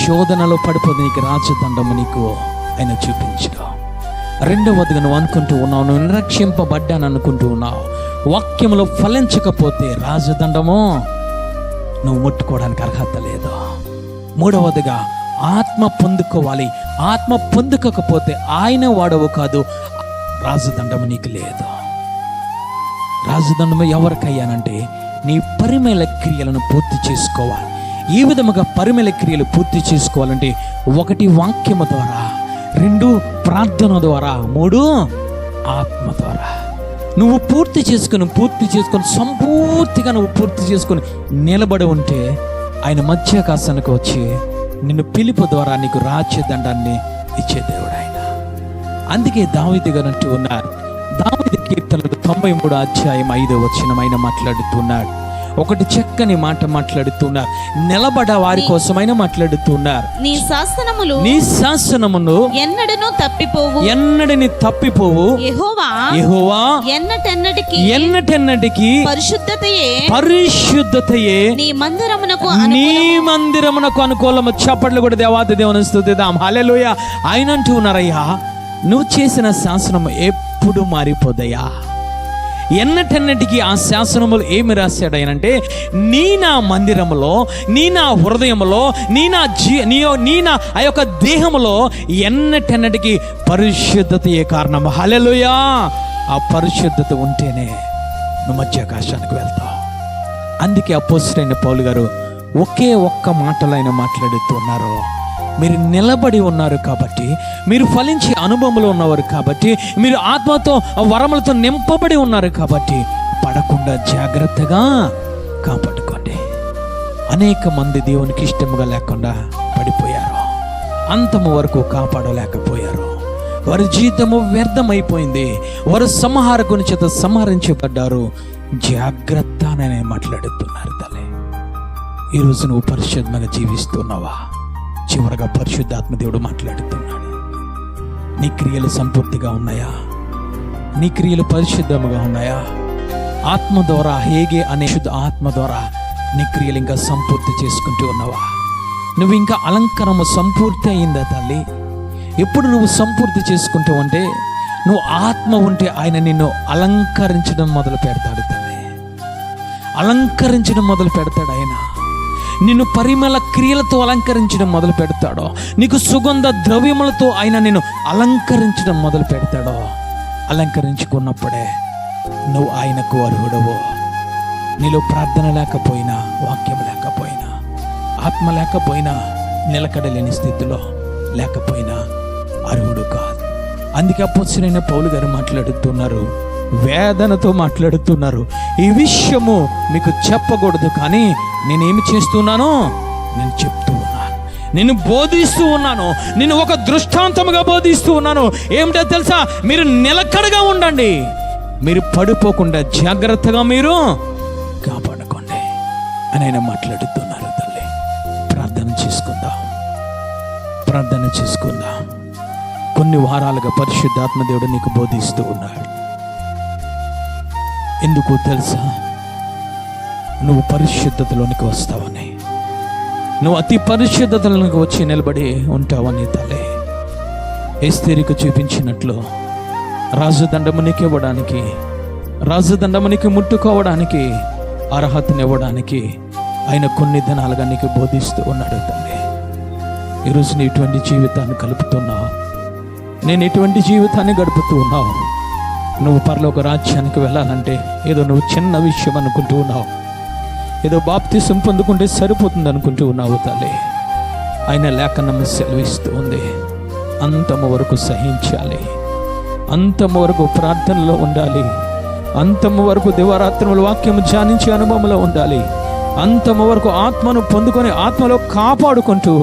శోధనలో పడిపోతే నీకు రాజదండము నీకు ఆయన చూపించడం. రెండవదిగా నువ్వు అనుకుంటూ ఉన్నావు, నువ్వు నిరక్షింపబడ్డాను అనుకుంటూ ఉన్నావు. వాక్యములో ఫలించకపోతే రాజదండము నువ్వు ముట్టుకోవడానికి అర్హత లేదు. మూడవదిగా ఆత్మ పొందుకోవాలి. ఆత్మ పొందుకోకపోతే ఆయన వాడవు కాదు, రాజదండము నీకు లేదు. రాజదండము ఎవరికయ్యానంటే నీ పరిమళ క్రియలను పూర్తి చేసుకోవాలి. ఈ విధముగా పరిమళ క్రియలు పూర్తి చేసుకోవాలంటే 1 వాక్యము ద్వారా, 2 ప్రార్థన ద్వారా, 3 ఆత్మ ద్వారా. నువ్వు పూర్తి చేసుకొని సంపూర్తిగా నువ్వు పూర్తి చేసుకొని నిలబడి ఉంటే ఆయన మధ్యాకాశానికి వచ్చి నిన్ను పిలుపు ద్వారా నీకు రాజ్యదండాన్ని ఇచ్చే దేవుడు ఆయన. అందుకే దావీదు గారు అంటూ ఉన్నారు, దావీదు కీర్తనలు 93:5 ఆయన మాట్లాడుతున్నాడు. ఒకటి చక్కని మాట మాట్లాడుతున్నారు. నిలబడ వారి కోసమైనా మాట్లాడుతున్నారు. నీ శాసనములు ఎన్నడని తప్పిపోవు. యెహోవా ఎన్నటెన్నటికి పరిశుద్ధతయే నీ మందిరమునకు అనుకూలము. చప్పట్లు కూడా దేవాది దేవుని స్తుతిద్దాం. హల్లెలూయా. ఆయన అంటూ ఉన్నారయ్యా, నువ్వు చేసిన శాసనం ఎప్పుడు మారిపోదయ్యా. ఎన్నటెన్నటికి ఆ శాసనములు ఏమి రాశాడు ఆయనంటే, నీ నా మందిరములో, నీ నా హృదయములో, నీ నా ఆ యొక్క దేహములో ఎన్నటెన్నటికి పరిశుద్ధతయే కారణం. హల్లెలూయా. ఆ పరిశుద్ధత ఉంటేనే నువ్వు మధ్యాకాశానికి వెళ్తావు. అందుకే అపోస్తలుడైన పౌలు గారు ఒకే ఒక్క మాటలో ఆయన మాట్లాడుతున్నారు, మీరు నిలబడి ఉన్నారు కాబట్టి, మీరు ఫలించే అనుభవంలో ఉన్నవారు కాబట్టి, మీరు ఆత్మతో వరములతో నింపబడి ఉన్నారు కాబట్టి పడకుండా జాగ్రత్తగా కాపాడుకోండి. అనేక మంది దేవునికి ఇష్టముగా లేకుండా పడిపోయారు, అంతము వరకు కాపాడలేకపోయారు. వారి జీవితము వ్యర్థమైపోయింది. వారు సంహారకుని చేత సంహరించబడ్డారు. జాగ్రత్త అని మాట్లాడుతున్నారు తల్లి. ఈరోజు నువ్వు పరిశుద్ధంగా జీవిస్తున్నావా? చివరగా పరిశుద్ధాత్మ దేవుడు మాట్లాడుతున్నాడు, నీ క్రియలు సంపూర్తిగా ఉన్నాయా? నీ క్రియలు పరిశుద్ధముగా ఉన్నాయా? ఆత్మ ద్వారా, హేగే అనే శుద్ధ ఆత్మ ద్వారా నీ క్రియలు ఇంకా సంపూర్తి చేసుకుంటూ ఉన్నావా? నువ్వు ఇంకా అలంకరము సంపూర్తి అయిందా తల్లి? ఎప్పుడు నువ్వు సంపూర్తి చేసుకుంటూ ఉంటే, నువ్వు ఆత్మ ఉంటే ఆయన నిన్ను అలంకరించడం మొదలు పెడతాడు తల్లి. అలంకరించడం మొదలు పెడతాడు ఆయన. నిన్ను పరిమళ క్రియలతో అలంకరించడం మొదలు పెడతాడో, నీకు సుగంధ ద్రవ్యములతో ఆయన నిన్ను అలంకరించడం మొదలు పెడతాడో. అలంకరించుకున్నప్పుడే నువ్వు ఆయనకు అర్హుడవు. నీలో ప్రార్థన లేకపోయినా, వాక్యం లేకపోయినా, ఆత్మ లేకపోయినా, నిలకడలేని స్థితిలో లేకపోయినా అర్హుడు కాదు. అందుకే అపోస్తలుడైన పౌలు గారు మాట్లాడుతున్నారు, వేదనతో మాట్లాడుతున్నారు, ఈ విషయము మీకు చెప్పకూడదు, కానీ నేనేమి చేస్తున్నానో నేను చెప్తూ ఉన్నాను, నేను బోధిస్తూ ఉన్నాను, నేను ఒక దృష్టాంతముగా బోధిస్తూ ఉన్నాను. ఏమిటో తెలుసా? మీరు నిలకడగా ఉండండి, మీరు పడిపోకుండా జాగ్రత్తగా మీరు కాపాడుకోండి అని ఆయన మాట్లాడుతున్నారు తల్లి. ప్రార్థన చేసుకుందాం. కొన్ని వారాలుగా పరిశుద్ధాత్మ దేవుడు నీకు బోధిస్తూ ఉన్నాడు. ఎందుకు తెలుసా? నువ్వు పరిశుద్ధతలోనికి వస్తావని, నువ్వు అతి పరిశుద్ధతలోనికి వచ్చి నిలబడి ఉంటావని తల్లి. ఎస్తేరుకు చూపించినట్లు రాజదండమునికి ఇవ్వడానికి, రాజదండమునికి ముట్టుకోవడానికి, అర్హతనివ్వడానికి ఆయన కొన్ని దినాలుగా నీకు బోధిస్తూ ఉన్నాడు తల్లి. ఈరోజు నీ ఇటువంటి జీవితాన్ని కలుపుతున్నావు, నేను ఇటువంటి జీవితాన్ని గడుపుతూ ఉన్నావు. నువ్వు పరలోక రాజ్యానికి వెళ్ళాలంటే ఏదో నువ్వు చిన్న విషయం అనుకుంటూ ఉన్నావు, ఏదో బాప్తిసం పొందుకుంటే సరిపోతుంది అనుకుంటూ ఉన్నావు తల్లి. ఆయన లేఖనం సెలవిస్తూ ఉంది, అంతము వరకు సహించాలి, అంతము వరకు ప్రార్థనలో ఉండాలి, అంతము వరకు దివారాత్రముల వాక్యము ధ్యానించే అనుభవంలో ఉండాలి, అంతము వరకు ఆత్మను పొందుకొని ఆత్మలో కాపాడుకుంటూ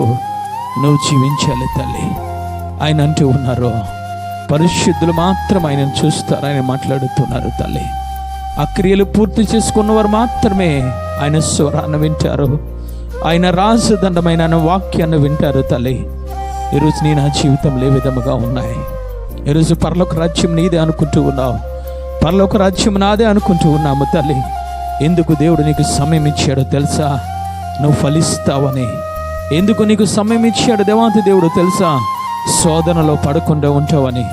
నువ్వు జీవించాలి తల్లి. ఆయన అంటూ ఉన్నారు, పరిశుద్ధులు మాత్రం ఆయనను చూస్తారు, ఆయన మాట్లాడుతున్నారు తల్లి. ఆ క్రియలు పూర్తి చేసుకున్నవారు మాత్రమే ఆయన స్వరాన్ని వింటారు, ఆయన రాజదండమైన వాక్యాన్ని వింటారు తల్లి. ఈరోజు నీ నా జీవితంలో ఏ విధముగా ఉన్నాయి? ఈరోజు పరలోక రాజ్యం నీదే అనుకుంటూ ఉన్నావు, పరలోక రాజ్యం నాదే అనుకుంటూ ఉన్నాము తల్లి. ఎందుకు దేవుడు నీకు సమయం ఇచ్చాడో తెలుసా? నువ్వు ఫలిస్తావని. ఎందుకు నీకు సమయం ఇచ్చాడు దేవాంతి దేవుడు తెలుసా? శోధనలో పడకుండా ఉంటావని.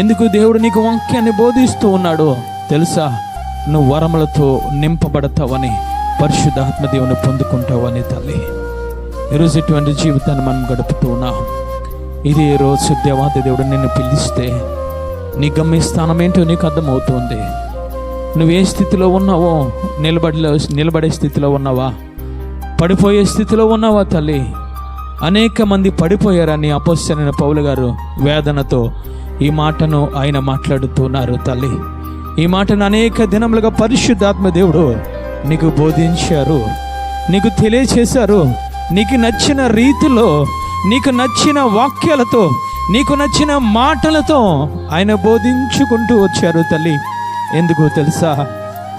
ఎందుకు దేవుడు నీకు వాక్యాన్ని బోధిస్తూ ఉన్నాడో తెలుసా? నువ్వు వరములతో నింపబడతావని, పరిశుద్ధాత్మ దేవుని పొందుకుంటావని తల్లి. ఈరోజు ఇటువంటి జీవితాన్ని మనం గడుపుతూ ఉన్నాం. ఇదే రోజు దేవాంతి దేవుడు నిన్ను పిలిస్తే నీ గమ్యస్థానం ఏంటో నీకు అర్థమవుతుంది. నువ్వు ఏ స్థితిలో ఉన్నావో, నిలబడే స్థితిలో ఉన్నావా, పడిపోయే స్థితిలో ఉన్నావా తల్లి? అనేక మంది పడిపోయారని అపోస్తలుడైన పౌలు గారు వేదనతో ఈ మాటను ఆయన మాట్లాడుతున్నారు తల్లి. ఈ మాటను అనేక దినములుగా పరిశుద్ధాత్మ దేవుడు నీకు బోధించారు, నీకు తెలియచేశారు. నీకు నచ్చిన రీతిలో, నీకు నచ్చిన వాక్యాలతో, నీకు నచ్చిన మాటలతో ఆయన బోధించుకుంటూ వచ్చారు తల్లి. ఎందుకు తెలుసా?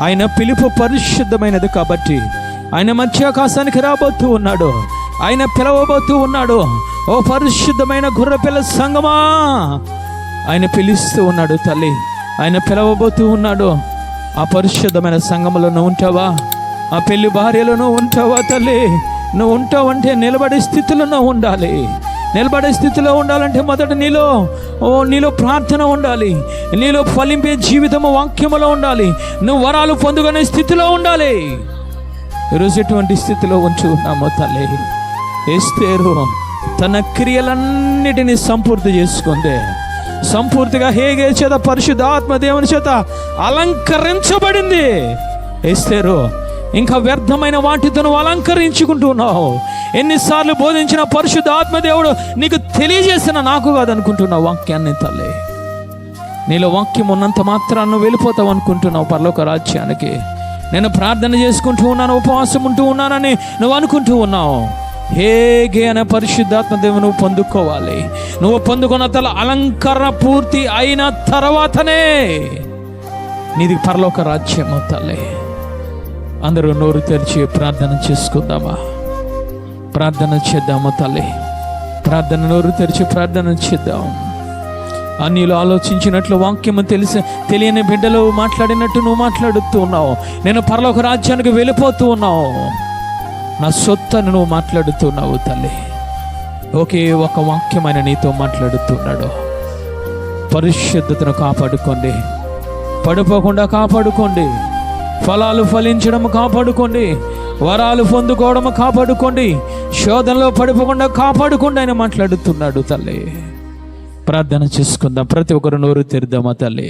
ఆయన పిలుపు పరిశుద్ధమైనది కాబట్టి. ఆయన మధ్యాకాశానికి రాబోతూ ఉన్నాడు, ఆయన పిలవబోతూ ఉన్నాడు. ఓ పరిశుద్ధమైన గుర్రపిల్ల సంగమా, ఆయన పిలుస్తూ ఉన్నాడు తల్లి. ఆయన పిలవబోతూ ఉన్నాడు. ఆ పరిశుద్ధమైన సంఘములో నువ్వు ఉంటావా? ఆ పెళ్లి భార్యలో నువ్వు ఉంటావా తల్లి? నువ్వు ఉంటావంటే నిలబడే స్థితిలో నువ్వు ఉండాలి. నిలబడే స్థితిలో ఉండాలంటే మొదట నీలో ప్రార్థన ఉండాలి, నీలో ఫలింపే జీవితము వాక్యములో ఉండాలి, నువ్వు వరాలు పొందుకునే స్థితిలో ఉండాలి. ఈరోజు ఎటువంటి స్థితిలో ఉంచి ఉన్నామో తల్లి. ఎస్తేరు తన క్రియలన్నిటినీ సంపూర్తి చేసుకుంది. సంపూర్తిగా హేగే చేత పరిశుద్ధాత్మ దేవుని చేత అలంకరించబడింది. ఎస్తేరు ఇంకా వ్యర్థమైన వాటితో నువ్వు అలంకరించుకుంటున్నావు. ఎన్నిసార్లు బోధించిన పరిశుద్ధాత్మ దేవుడు నీకు తెలియజేసిన నాకు కాదనుకుంటున్నావు వాక్యాన్ని తల్లి. నీలో వాక్యం ఉన్నంత మాత్రాన్ని నువ్వు వెళ్ళిపోతావు అనుకుంటున్నావు పరలోక రాజ్యానికి. నేను ప్రార్థన చేసుకుంటూ ఉన్నాను, ఉపవాసం ఉంటూ ఉన్నానని నువ్వు అనుకుంటూ ఉన్నావు. హేగే అనే పరిశుద్ధాత్మ దేవుని నువ్వు పొందుకోవాలి. నువ్వు పొందుకున్న తల అలంకరణ పూర్తి అయిన తర్వాతనే నీది పరలోక రాజ్యము తల్లి. అందరూ నోరు తెరిచి ప్రార్థన చేసుకుందామా? ప్రార్థన చేద్దాము తల్లి. ప్రార్థన నోరు తెరిచి ప్రార్థన చేద్దాం. అన్యులు ఆలోచించినట్లు వాక్యము తెలియని బిడ్డలు మాట్లాడినట్టు నువ్వు మాట్లాడుతూ ఉన్నావు. నేను పరలోక రాజ్యానికి వెళ్ళిపోతూ ఉన్నావు, నా సొత్తను నువ్వు మాట్లాడుతున్నావు తల్లి. ఒకే ఒక వాక్యమైన నీతో మాట్లాడుతున్నాడు. పరిశుద్ధతను కాపాడుకోండి, పడిపోకుండా కాపాడుకోండి, ఫలాలు ఫలించడం కాపాడుకోండి, వరాలు పొందుకోవడం కాపాడుకోండి, శోధనలో పడిపోకుండా కాపాడుకోండి ఆయన మాట్లాడుతున్నాడు తల్లి. ప్రార్థన చేసుకుందాం. ప్రతి ఒక్కరు నోరు తెరుద్దామా తల్లి.